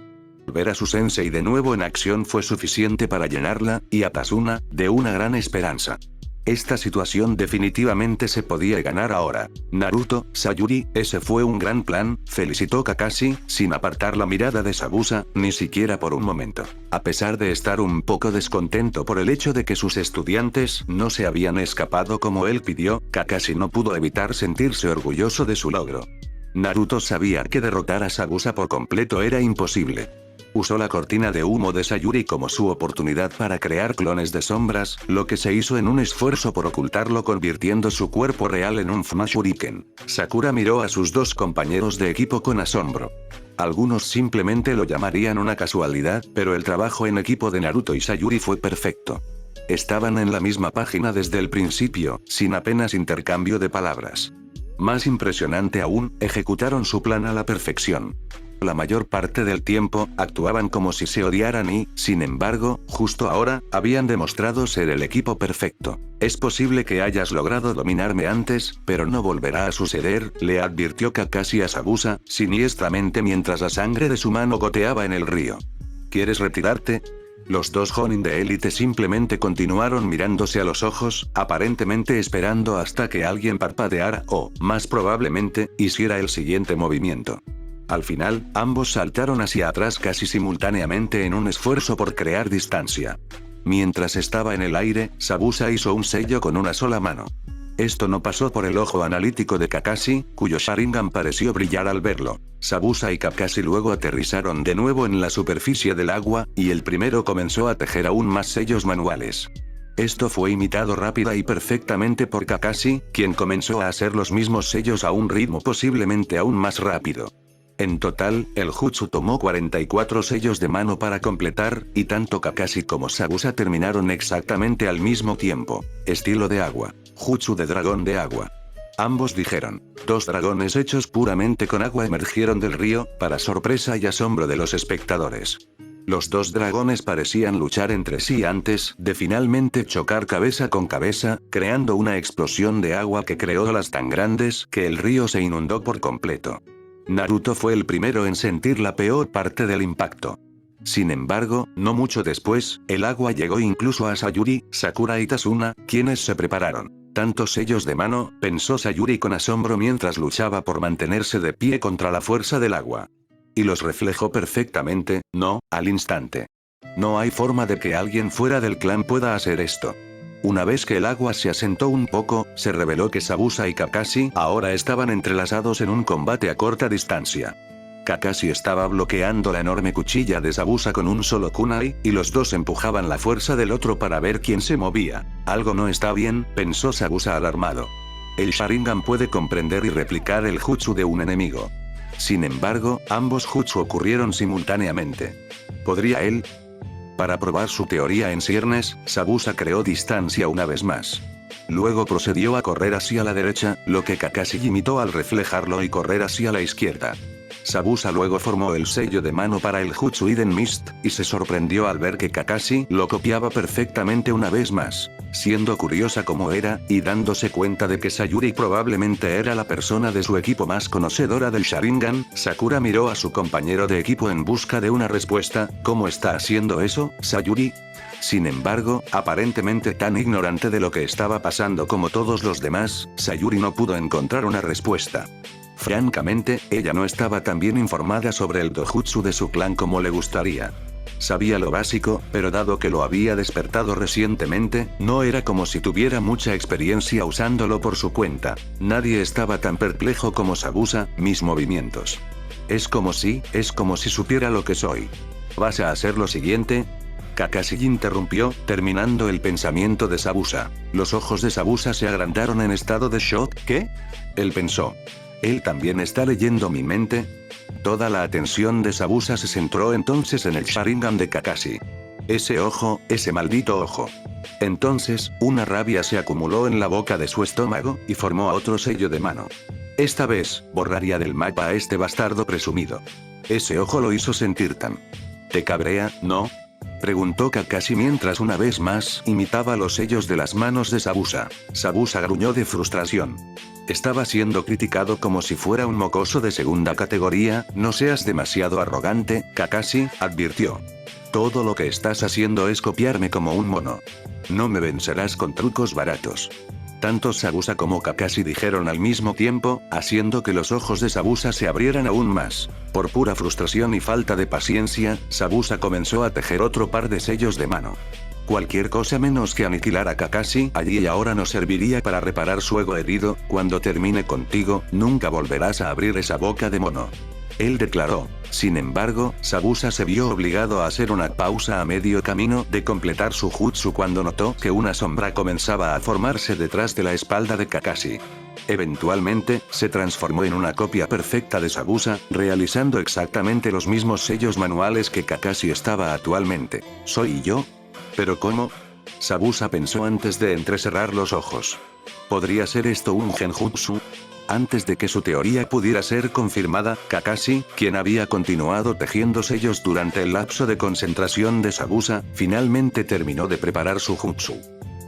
Ver a su sensei de nuevo en acción fue suficiente para llenarla, y a Tazuna, de una gran esperanza. Esta situación definitivamente se podía ganar ahora. Naruto, Sayuri, ese fue un gran plan, felicitó Kakashi, sin apartar la mirada de Sabusa, ni siquiera por un momento. A pesar de estar un poco descontento por el hecho de que sus estudiantes no se habían escapado como él pidió, Kakashi no pudo evitar sentirse orgulloso de su logro. Naruto sabía que derrotar a Sabusa por completo era imposible. Usó la cortina de humo de Sayuri como su oportunidad para crear clones de sombras, lo que se hizo en un esfuerzo por ocultarlo convirtiendo su cuerpo real en un Fuma Shuriken. Sakura miró a sus dos compañeros de equipo con asombro. Algunos simplemente lo llamarían una casualidad, pero el trabajo en equipo de Naruto y Sayuri fue perfecto. Estaban en la misma página desde el principio, sin apenas intercambio de palabras. Más impresionante aún, ejecutaron su plan a la perfección. La mayor parte del tiempo, actuaban como si se odiaran y, sin embargo, justo ahora, habían demostrado ser el equipo perfecto. Es posible que hayas logrado dominarme antes, pero no volverá a suceder, le advirtió Kakashi a Sabusa, siniestramente mientras la sangre de su mano goteaba en el río. ¿Quieres retirarte? Los dos Jonin de élite simplemente continuaron mirándose a los ojos, aparentemente esperando hasta que alguien parpadeara o, más probablemente, hiciera el siguiente movimiento. Al final, ambos saltaron hacia atrás casi simultáneamente en un esfuerzo por crear distancia. Mientras estaba en el aire, Sabusa hizo un sello con una sola mano. Esto no pasó por el ojo analítico de Kakashi, cuyo Sharingan pareció brillar al verlo. Sabusa y Kakashi luego aterrizaron de nuevo en la superficie del agua, y el primero comenzó a tejer aún más sellos manuales. Esto fue imitado rápida y perfectamente por Kakashi, quien comenzó a hacer los mismos sellos a un ritmo posiblemente aún más rápido. En total, el jutsu tomó 44 sellos de mano para completar, y tanto Kakashi como Sabusa terminaron exactamente al mismo tiempo. Estilo de agua. Jutsu de dragón de agua. Ambos dijeron. Dos dragones hechos puramente con agua emergieron del río, para sorpresa y asombro de los espectadores. Los dos dragones parecían luchar entre sí antes de finalmente chocar cabeza con cabeza, creando una explosión de agua que creó olas tan grandes que el río se inundó por completo. Naruto fue el primero en sentir la peor parte del impacto. Sin embargo, no mucho después, el agua llegó incluso a Sayuri, Sakura y Tazuna, quienes se prepararon. Tantos sellos de mano, pensó Sayuri con asombro mientras luchaba por mantenerse de pie contra la fuerza del agua. Y los reflejó perfectamente, no, al instante. No hay forma de que alguien fuera del clan pueda hacer esto. Una vez que el agua se asentó un poco, se reveló que Sabusa y Kakashi ahora estaban entrelazados en un combate a corta distancia. Kakashi estaba bloqueando la enorme cuchilla de Sabusa con un solo kunai, y los dos empujaban la fuerza del otro para ver quién se movía. Algo no está bien, pensó Sabusa alarmado. El Sharingan puede comprender y replicar el jutsu de un enemigo. Sin embargo, ambos jutsu ocurrieron simultáneamente. ¿Podría él? Para probar su teoría en ciernes, Sabusa creó distancia una vez más. Luego procedió a correr hacia la derecha, lo que Kakashi imitó al reflejarlo y correr hacia la izquierda. Sabusa luego formó el sello de mano para el Jutsu Hidden Mist, y se sorprendió al ver que Kakashi lo copiaba perfectamente una vez más. Siendo curiosa como era, y dándose cuenta de que Sayuri probablemente era la persona de su equipo más conocedora del Sharingan, Sakura miró a su compañero de equipo en busca de una respuesta. ¿Cómo está haciendo eso, Sayuri? Sin embargo, aparentemente tan ignorante de lo que estaba pasando como todos los demás, Sayuri no pudo encontrar una respuesta. Francamente, ella no estaba tan bien informada sobre el dojutsu de su clan como le gustaría. Sabía lo básico, pero dado que lo había despertado recientemente, no era como si tuviera mucha experiencia usándolo por su cuenta. Nadie estaba tan perplejo como Sabusa, mis movimientos. Es como si supiera lo que soy. ¿Vas a hacer lo siguiente? Kakashi interrumpió, terminando el pensamiento de Sabusa. Los ojos de Sabusa se agrandaron en estado de shock. ¿Qué? Él pensó. ¿Él también está leyendo mi mente? Toda la atención de Sabusa se centró entonces en el Sharingan de Kakashi. Ese ojo, ese maldito ojo. Entonces, una rabia se acumuló en la boca de su estómago, y formó a otro sello de mano. Esta vez, borraría del mapa a este bastardo presumido. Ese ojo lo hizo sentir tan... ¿Te cabrea, no? Preguntó Kakashi mientras una vez más imitaba los sellos de las manos de Sabusa. Sabusa gruñó de frustración. Estaba siendo criticado como si fuera un mocoso de segunda categoría. No seas demasiado arrogante, Kakashi, advirtió. Todo lo que estás haciendo es copiarme como un mono. No me vencerás con trucos baratos. Tanto Sabusa como Kakashi dijeron al mismo tiempo, haciendo que los ojos de Sabusa se abrieran aún más. Por pura frustración y falta de paciencia, Sabusa comenzó a tejer otro par de sellos de mano. Cualquier cosa menos que aniquilar a Kakashi allí y ahora no serviría para reparar su ego herido. Cuando termine contigo, nunca volverás a abrir esa boca de mono. Él declaró. Sin embargo, Sabusa se vio obligado a hacer una pausa a medio camino de completar su jutsu cuando notó que una sombra comenzaba a formarse detrás de la espalda de Kakashi. Eventualmente, se transformó en una copia perfecta de Sabusa, realizando exactamente los mismos sellos manuales que Kakashi estaba actualmente. ¿Soy yo? ¿Pero cómo? Sabusa pensó antes de entrecerrar los ojos. ¿Podría ser esto un genjutsu? Antes de que su teoría pudiera ser confirmada, Kakashi, quien había continuado tejiendo sellos durante el lapso de concentración de Sabusa, finalmente terminó de preparar su jutsu.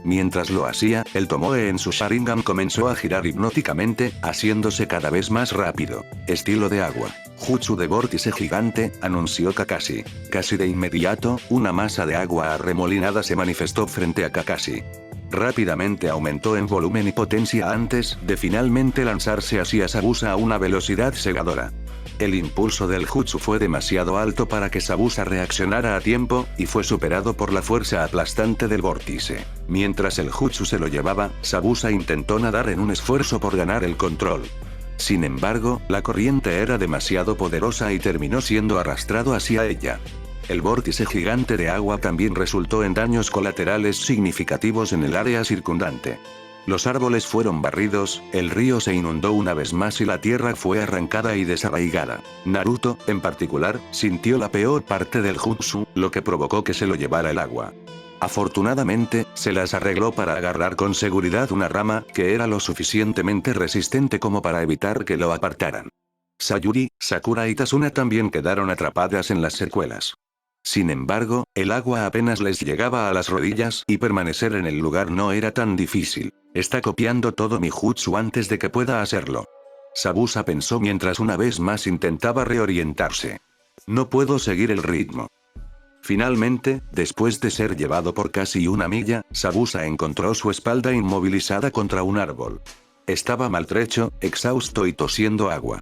Mientras lo hacía, el Tomoe en su Sharingan comenzó a girar hipnóticamente, haciéndose cada vez más rápido. Estilo de agua. Jutsu de vórtice gigante, anunció Kakashi. Casi de inmediato, una masa de agua arremolinada se manifestó frente a Kakashi. Rápidamente aumentó en volumen y potencia antes de finalmente lanzarse hacia Sabusa a una velocidad cegadora. El impulso del jutsu fue demasiado alto para que Sabusa reaccionara a tiempo, y fue superado por la fuerza aplastante del vórtice. Mientras el jutsu se lo llevaba, Sabusa intentó nadar en un esfuerzo por ganar el control. Sin embargo, la corriente era demasiado poderosa y terminó siendo arrastrado hacia ella. El vórtice gigante de agua también resultó en daños colaterales significativos en el área circundante. Los árboles fueron barridos, el río se inundó una vez más y la tierra fue arrancada y desarraigada. Naruto, en particular, sintió la peor parte del jutsu, lo que provocó que se lo llevara el agua. Afortunadamente, se las arregló para agarrar con seguridad una rama, que era lo suficientemente resistente como para evitar que lo apartaran. Sayuri, Sakura y Tasuna también quedaron atrapadas en las secuelas. Sin embargo, el agua apenas les llegaba a las rodillas y permanecer en el lugar no era tan difícil. Está copiando todo mi jutsu antes de que pueda hacerlo. Sabusa pensó mientras una vez más intentaba reorientarse. No puedo seguir el ritmo. Finalmente, después de ser llevado por casi una milla, Sabusa encontró su espalda inmovilizada contra un árbol. Estaba maltrecho, exhausto y tosiendo agua.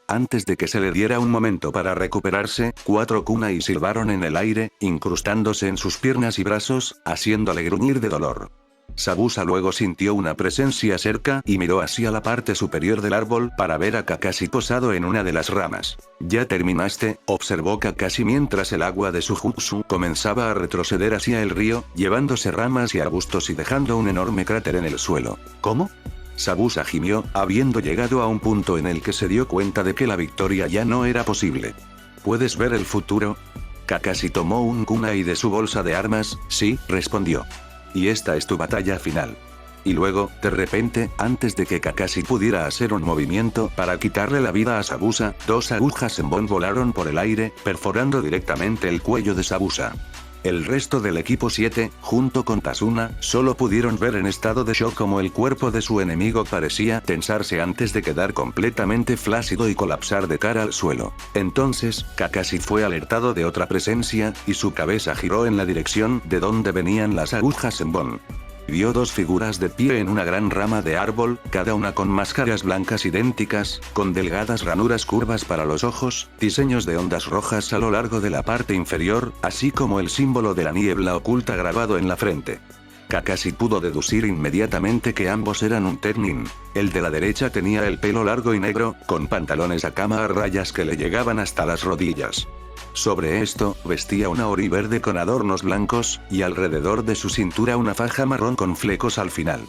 Antes de que se le diera un momento para recuperarse, 4 kunai silbaron en el aire, incrustándose en sus piernas y brazos, haciéndole gruñir de dolor. Sabusa luego sintió una presencia cerca y miró hacia la parte superior del árbol para ver a Kakashi posado en una de las ramas. ¿Ya terminaste?, observó Kakashi mientras el agua de su jutsu comenzaba a retroceder hacia el río, llevándose ramas y arbustos y dejando un enorme cráter en el suelo. ¿Cómo? Sabusa gimió, habiendo llegado a un punto en el que se dio cuenta de que la victoria ya no era posible. ¿Puedes ver el futuro? Kakashi tomó un kunai de su bolsa de armas. Sí, respondió. Y esta es tu batalla final. Y luego, de repente, antes de que Kakashi pudiera hacer un movimiento para quitarle la vida a Sabusa, 2 agujas en bon volaron por el aire, perforando directamente el cuello de Sabusa. El resto del equipo 7, junto con Tasuna, solo pudieron ver en estado de shock como el cuerpo de su enemigo parecía tensarse antes de quedar completamente flácido y colapsar de cara al suelo. Entonces, Kakashi fue alertado de otra presencia, y su cabeza giró en la dirección de donde venían las agujas en bon. Vio dos figuras de pie en una gran rama de árbol, cada una con máscaras blancas idénticas, con delgadas ranuras curvas para los ojos, diseños de ondas rojas a lo largo de la parte inferior, así como el símbolo de la niebla oculta grabado en la frente. Kakashi pudo deducir inmediatamente que ambos eran un Tennin. El de la derecha tenía el pelo largo y negro, con pantalones a cama a rayas que le llegaban hasta las rodillas. Sobre esto, vestía una ori verde con adornos blancos, y alrededor de su cintura una faja marrón con flecos al final.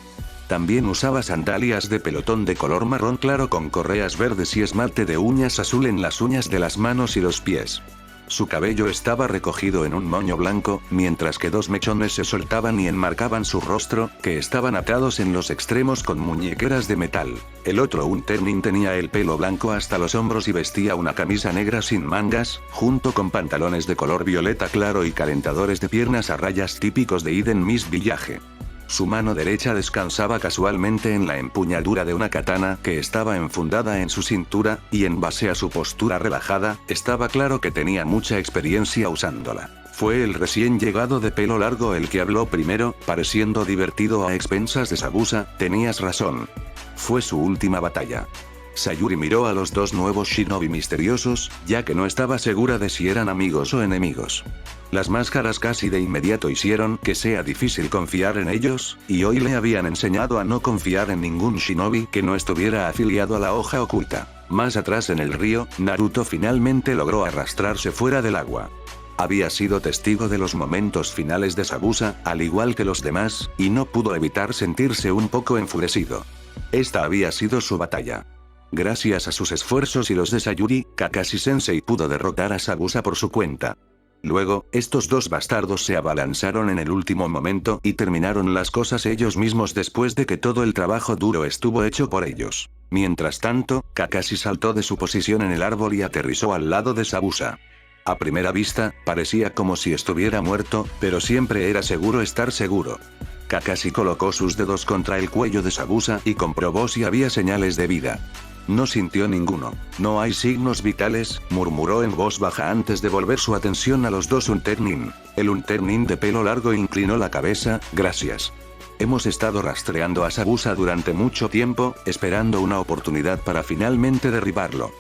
También usaba sandalias de pelotón de color marrón claro con correas verdes y esmalte de uñas azul en las uñas de las manos y los pies. Su cabello estaba recogido en un moño blanco, mientras que dos mechones se soltaban y enmarcaban su rostro, que estaban atados en los extremos con muñequeras de metal. El otro un Tennin tenía el pelo blanco hasta los hombros y vestía una camisa negra sin mangas, junto con pantalones de color violeta claro y calentadores de piernas a rayas típicos de Iden Miss Village. Su mano derecha descansaba casualmente en la empuñadura de una katana que estaba enfundada en su cintura, y en base a su postura relajada, estaba claro que tenía mucha experiencia usándola. Fue el recién llegado de pelo largo el que habló primero, pareciendo divertido a expensas de Zabuza. Tenías razón. Fue su última batalla. Sayuri miró a los dos nuevos shinobi misteriosos, ya que no estaba segura de si eran amigos o enemigos. Las máscaras casi de inmediato hicieron que sea difícil confiar en ellos, y hoy le habían enseñado a no confiar en ningún shinobi que no estuviera afiliado a la hoja oculta. Más atrás en el río, Naruto finalmente logró arrastrarse fuera del agua. Había sido testigo de los momentos finales de Zabuza, al igual que los demás, y no pudo evitar sentirse un poco enfurecido. Esta había sido su batalla. Gracias a sus esfuerzos y los de Sayuri, Kakashi-sensei pudo derrotar a Zabuza por su cuenta. Luego, estos dos bastardos se abalanzaron en el último momento y terminaron las cosas ellos mismos después de que todo el trabajo duro estuvo hecho por ellos. Mientras tanto, Kakashi saltó de su posición en el árbol y aterrizó al lado de Zabuza. A primera vista, parecía como si estuviera muerto, pero siempre era seguro estar seguro. Kakashi colocó sus dedos contra el cuello de Zabuza y comprobó si había señales de vida. No sintió ninguno. No hay signos vitales, murmuró en voz baja antes de volver su atención a los dos Unternin. El Unternin de pelo largo inclinó la cabeza. Gracias. Hemos estado rastreando a Zabuza durante mucho tiempo, esperando una oportunidad para finalmente derribarlo.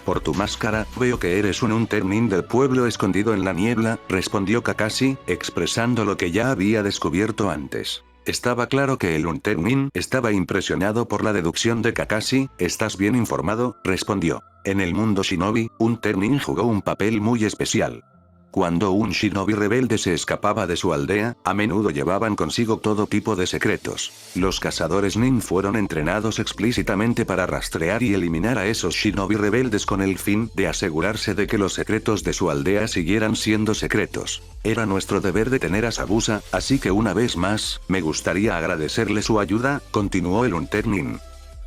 Por tu máscara, veo que eres un Unternin del pueblo escondido en la niebla, respondió Kakashi, expresando lo que ya había descubierto antes. Estaba claro que el Unternin estaba impresionado por la deducción de Kakashi. ¿Estás bien informado?, respondió. En el mundo shinobi, Unternin jugó un papel muy especial. Cuando un shinobi rebelde se escapaba de su aldea, a menudo llevaban consigo todo tipo de secretos. Los cazadores nin fueron entrenados explícitamente para rastrear y eliminar a esos shinobi rebeldes con el fin de asegurarse de que los secretos de su aldea siguieran siendo secretos. Era nuestro deber detener a Zabuza, así que una vez más, me gustaría agradecerle su ayuda, continuó el Unternin.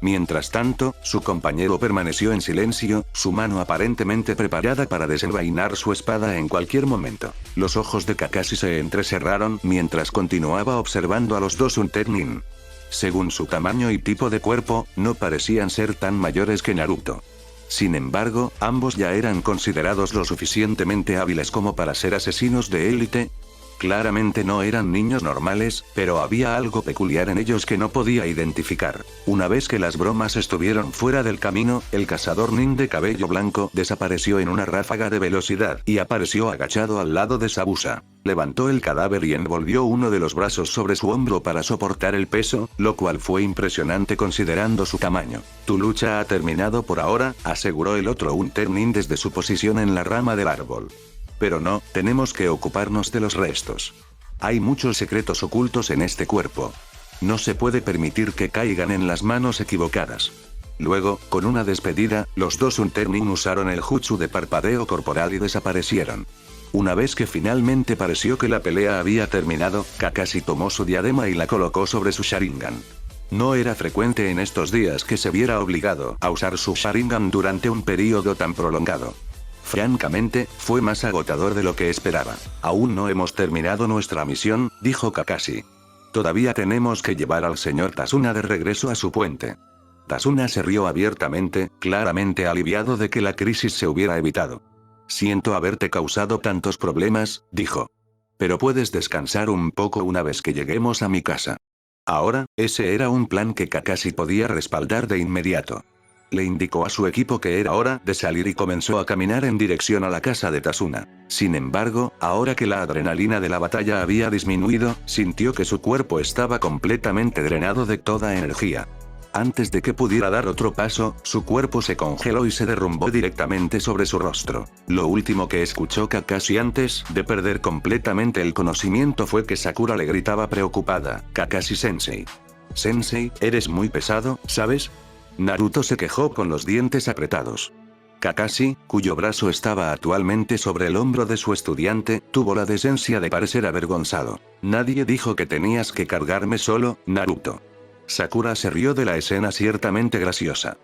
Mientras tanto, su compañero permaneció en silencio, su mano aparentemente preparada para desenvainar su espada en cualquier momento. Los ojos de Kakashi se entrecerraron mientras continuaba observando a los dos Unternin. Según su tamaño y tipo de cuerpo, no parecían ser tan mayores que Naruto. Sin embargo, ambos ya eran considerados lo suficientemente hábiles como para ser asesinos de élite. Claramente no eran niños normales, pero había algo peculiar en ellos que no podía identificar. Una vez que las bromas estuvieron fuera del camino, el cazador nin de cabello blanco desapareció en una ráfaga de velocidad y apareció agachado al lado de Zabuza. Levantó el cadáver y envolvió uno de los brazos sobre su hombro para soportar el peso, lo cual fue impresionante considerando su tamaño. Tu lucha ha terminado por ahora, aseguró el otro Unternin desde su posición en la rama del árbol. Pero no, tenemos que ocuparnos de los restos. Hay muchos secretos ocultos en este cuerpo. No se puede permitir que caigan en las manos equivocadas. Luego, con una despedida, los dos Unternin usaron el jutsu de parpadeo corporal y desaparecieron. Una vez que finalmente pareció que la pelea había terminado, Kakashi tomó su diadema y la colocó sobre su Sharingan. No era frecuente en estos días que se viera obligado a usar su Sharingan durante un período tan prolongado. Francamente, fue más agotador de lo que esperaba. Aún no hemos terminado nuestra misión, dijo Kakashi. Todavía tenemos que llevar al señor Tasuna de regreso a su puente. Tasuna se rió abiertamente, claramente aliviado de que la crisis se hubiera evitado. Siento haberte causado tantos problemas, dijo. Pero puedes descansar un poco una vez que lleguemos a mi casa. Ahora, ese era un plan que Kakashi podía respaldar de inmediato. Le indicó a su equipo que era hora de salir y comenzó a caminar en dirección a la casa de Tasuna. Sin embargo, ahora que la adrenalina de la batalla había disminuido, sintió que su cuerpo estaba completamente drenado de toda energía. Antes de que pudiera dar otro paso, su cuerpo se congeló y se derrumbó directamente sobre su rostro. Lo último que escuchó Kakashi antes de perder completamente el conocimiento fue que Sakura le gritaba preocupada: Kakashi-sensei. Sensei, eres muy pesado, ¿sabes? Naruto se quejó con los dientes apretados. Kakashi, cuyo brazo estaba actualmente sobre el hombro de su estudiante, tuvo la decencia de parecer avergonzado. Nadie dijo que tenías que cargarme solo, Naruto. Sakura se rió de la escena ciertamente graciosa.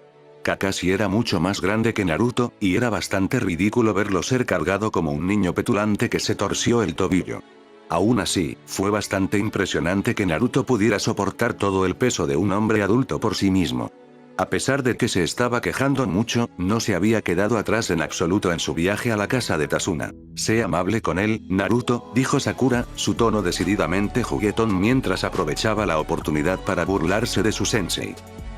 Kakashi era mucho más grande que Naruto, y era bastante ridículo verlo ser cargado como un niño petulante que se torció el tobillo. Aún así, fue bastante impresionante que Naruto pudiera soportar todo el peso de un hombre adulto por sí mismo. A pesar de que se estaba quejando mucho, no se había quedado atrás en absoluto en su viaje a la casa de Tasuna. Sé amable con él, Naruto, dijo Sakura, su tono decididamente juguetón mientras aprovechaba la oportunidad para burlarse de su sensei.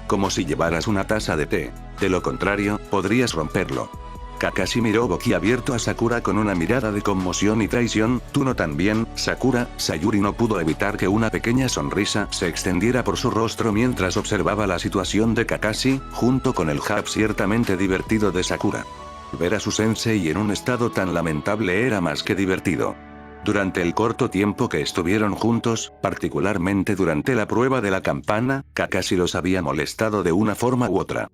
Como si llevaras una taza de té. De lo contrario, podrías romperlo. Kakashi miró boquiabierto a Sakura con una mirada de conmoción y traición. ¿Tú no también, Sakura? Sayuri no pudo evitar que una pequeña sonrisa se extendiera por su rostro mientras observaba la situación de Kakashi, junto con el jab ciertamente divertido de Sakura. Ver a su sensei en un estado tan lamentable era más que divertido. Durante el corto tiempo que estuvieron juntos, particularmente durante la prueba de la campana, Kakashi los había molestado de una forma u otra.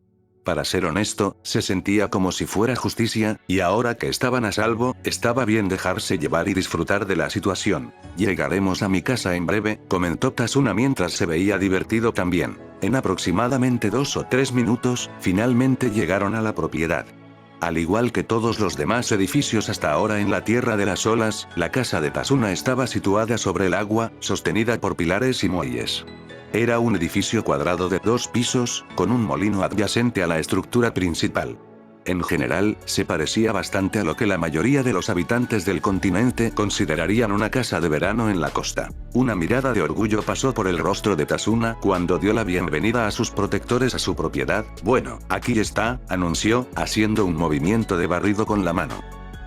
Para ser honesto, se sentía como si fuera justicia, y ahora que estaban a salvo, estaba bien dejarse llevar y disfrutar de la situación. Llegaremos a mi casa en breve, comentó Tasuna mientras se veía divertido también. En aproximadamente 2 o 3 minutos, finalmente llegaron a la propiedad. Al igual que todos los demás edificios hasta ahora en la Tierra de las Olas, la casa de Tasuna estaba situada sobre el agua, sostenida por pilares y muelles. Era un edificio cuadrado de 2 pisos, con un molino adyacente a la estructura principal. En general, se parecía bastante a lo que la mayoría de los habitantes del continente considerarían una casa de verano en la costa. Una mirada de orgullo pasó por el rostro de Tasuna cuando dio la bienvenida a sus protectores a su propiedad. Bueno, aquí está, anunció, haciendo un movimiento de barrido con la mano.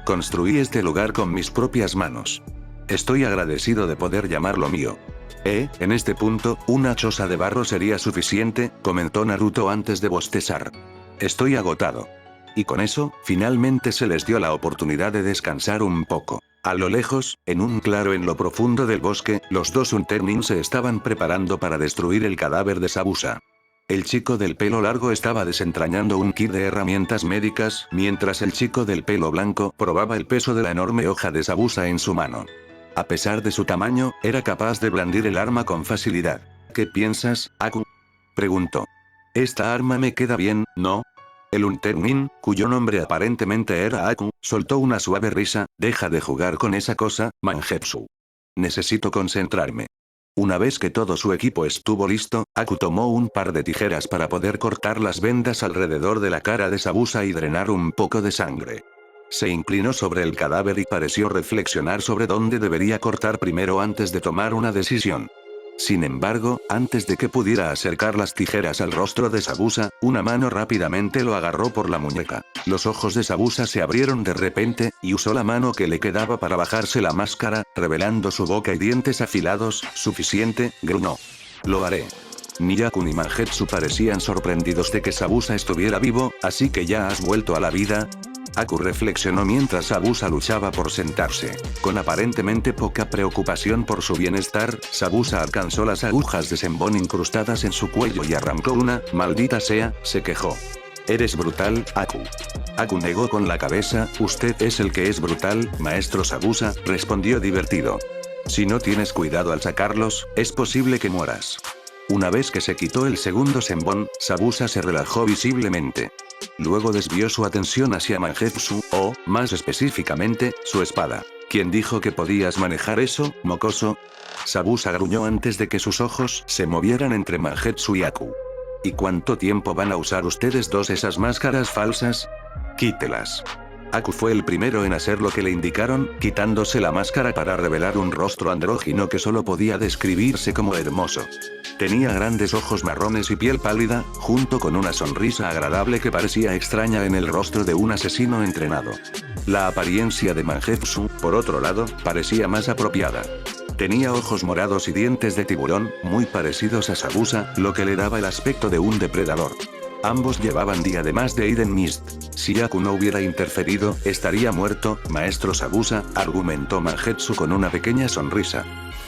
Construí este lugar con mis propias manos. Estoy agradecido de poder llamarlo mío. En este punto, una choza de barro sería suficiente, comentó Naruto antes de bostezar. Estoy agotado. Y con eso, finalmente se les dio la oportunidad de descansar un poco. A lo lejos, en un claro en lo profundo del bosque, los dos Unternin se estaban preparando para destruir el cadáver de Zabuza. El chico del pelo largo estaba desentrañando un kit de herramientas médicas, mientras el chico del pelo blanco probaba el peso de la enorme hoja de Zabuza en su mano. A pesar de su tamaño, era capaz de blandir el arma con facilidad. ¿Qué piensas, Aku? Preguntó. Esta arma me queda bien, ¿no? El Unternin, cuyo nombre aparentemente era Aku, soltó una suave risa. Deja de jugar con esa cosa, Mangetsu. Necesito concentrarme. Una vez que todo su equipo estuvo listo, Aku tomó un par de tijeras para poder cortar las vendas alrededor de la cara de Zabuza y drenar un poco de sangre. Se inclinó sobre el cadáver y pareció reflexionar sobre dónde debería cortar primero antes de tomar una decisión. Sin embargo, antes de que pudiera acercar las tijeras al rostro de Zabuza, una mano rápidamente lo agarró por la muñeca. Los ojos de Zabuza se abrieron de repente, y usó la mano que le quedaba para bajarse la máscara, revelando su boca y dientes afilados. Suficiente, gruñó. Lo haré. Ni Yaku ni Mangetsu parecían sorprendidos de que Zabuza estuviera vivo, así que ya has vuelto a la vida. Aku reflexionó mientras Zabuza luchaba por sentarse. Con aparentemente poca preocupación por su bienestar, Zabuza alcanzó las agujas de Senbon incrustadas en su cuello y arrancó una. Maldita sea, se quejó. Eres brutal, Aku. Aku negó con la cabeza. Usted es el que es brutal, maestro Zabuza, respondió divertido. Si no tienes cuidado al sacarlos, es posible que mueras. Una vez que se quitó el segundo Senbon, Zabuza se relajó visiblemente. Luego desvió su atención hacia Mangetsu, o, más específicamente, su espada. ¿Quién dijo que podías manejar eso, mocoso? Zabuza gruñó antes de que sus ojos se movieran entre Mangetsu y Aku. ¿Y cuánto tiempo van a usar ustedes dos esas máscaras falsas? Quítelas. Aku fue el primero en hacer lo que le indicaron, quitándose la máscara para revelar un rostro andrógino que solo podía describirse como hermoso. Tenía grandes ojos marrones y piel pálida, junto con una sonrisa agradable que parecía extraña en el rostro de un asesino entrenado. La apariencia de Mangetsu, por otro lado, parecía más apropiada. Tenía ojos morados y dientes de tiburón, muy parecidos a Sabusa, lo que le daba el aspecto de un depredador. Ambos llevaban diademas de Eden Mist. Si Aku no hubiera interferido, estaría muerto, maestro Sabusa, argumentó Mangetsu con una pequeña sonrisa.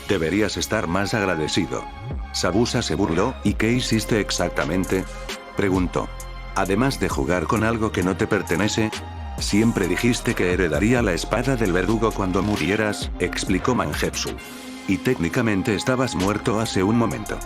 Deberías estar más agradecido. Sabusa se burló, ¿y qué hiciste exactamente?, preguntó. Además de jugar con algo que no te pertenece, siempre dijiste que heredaría la espada del verdugo cuando murieras, explicó Mangetsu. Y técnicamente estabas muerto hace un momento.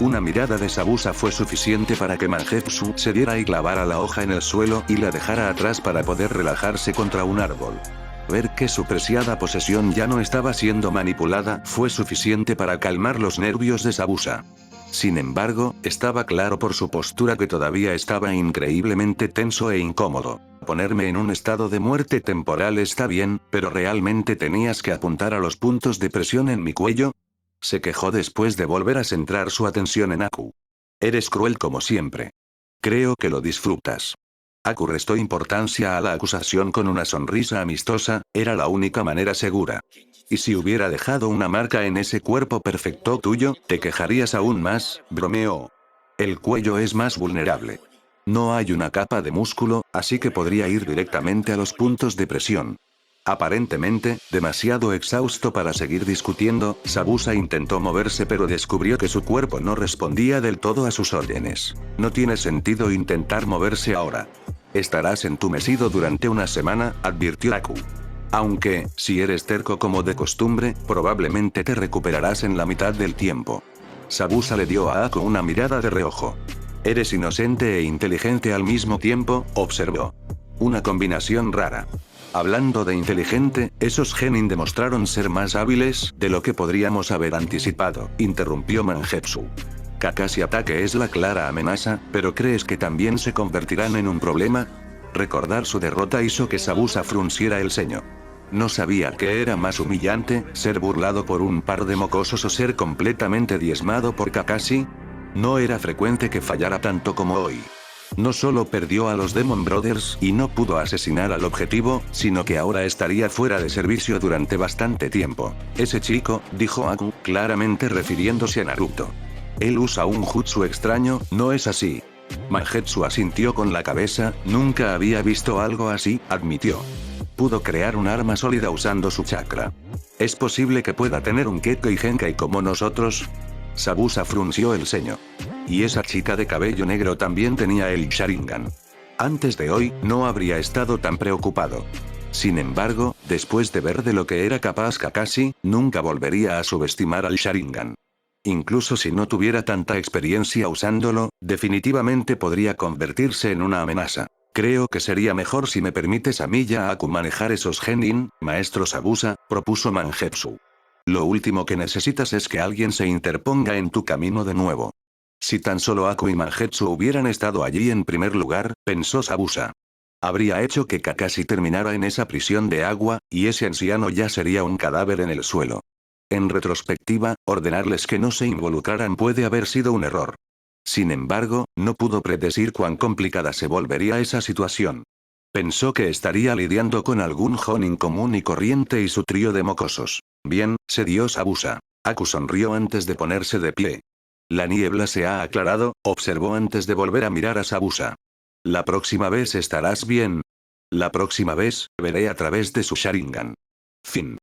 Una mirada de Sabusa fue suficiente para que Mangetsu se diera y clavara la hoja en el suelo y la dejara atrás para poder relajarse contra un árbol. Ver que su preciada posesión ya no estaba siendo manipulada fue suficiente para calmar los nervios de Sabusa. Sin embargo, estaba claro por su postura que todavía estaba increíblemente tenso e incómodo. Ponerme en un estado de muerte temporal está bien, pero ¿realmente tenías que apuntar a los puntos de presión en mi cuello?, se quejó después de volver a centrar su atención en Aku. Eres cruel como siempre. Creo que lo disfrutas. Aku restó importancia a la acusación con una sonrisa amistosa, era la única manera segura. Y si hubiera dejado una marca en ese cuerpo perfecto tuyo, te quejarías aún más, bromeó. El cuello es más vulnerable. No hay una capa de músculo, así que podría ir directamente a los puntos de presión. Aparentemente, demasiado exhausto para seguir discutiendo, Sabusa intentó moverse pero descubrió que su cuerpo no respondía del todo a sus órdenes. No tiene sentido intentar moverse ahora. Estarás entumecido durante una semana, advirtió Aku. Aunque, si eres terco como de costumbre, probablemente te recuperarás en la mitad del tiempo. Sabusa le dio a Aku una mirada de reojo. Eres inocente e inteligente al mismo tiempo, observó. Una combinación rara. Hablando de inteligente, esos genin demostraron ser más hábiles de lo que podríamos haber anticipado, interrumpió Mangetsu. Kakashi Ataque es la clara amenaza, pero ¿crees que también se convertirán en un problema? Recordar su derrota hizo que Sabusa frunciera el ceño. No sabía qué era más humillante, ser burlado por un par de mocosos o ser completamente diezmado por Kakashi. No era frecuente que fallara tanto como hoy. No solo perdió a los Demon Brothers y no pudo asesinar al objetivo, sino que ahora estaría fuera de servicio durante bastante tiempo. Ese chico, dijo Aku, claramente refiriéndose a Naruto. Él usa un jutsu extraño, ¿no es así? Mangetsu asintió con la cabeza, nunca había visto algo así, admitió. Pudo crear un arma sólida usando su chakra. ¿Es posible que pueda tener un Kekkei Genkai como nosotros? Sabusa frunció el ceño. Y esa chica de cabello negro también tenía el Sharingan. Antes de hoy, no habría estado tan preocupado. Sin embargo, después de ver de lo que era capaz Kakashi, nunca volvería a subestimar al Sharingan. Incluso si no tuviera tanta experiencia usándolo, definitivamente podría convertirse en una amenaza. Creo que sería mejor si me permites a mí y a Aku manejar esos genin, maestro Sabusa, propuso Mangetsu. Lo último que necesitas es que alguien se interponga en tu camino de nuevo. Si tan solo Aku y Mangetsu hubieran estado allí en primer lugar, pensó Sabusa. Habría hecho que Kakashi terminara en esa prisión de agua, y ese anciano ya sería un cadáver en el suelo. En retrospectiva, ordenarles que no se involucraran puede haber sido un error. Sin embargo, no pudo predecir cuán complicada se volvería esa situación. Pensó que estaría lidiando con algún jonin común y corriente y su trío de mocosos. Bien, se dio Sabusa. Aku sonrió antes de ponerse de pie. La niebla se ha aclarado, observó antes de volver a mirar a Sabusa. La próxima vez estarás bien. La próxima vez, veré a través de su Sharingan. Fin.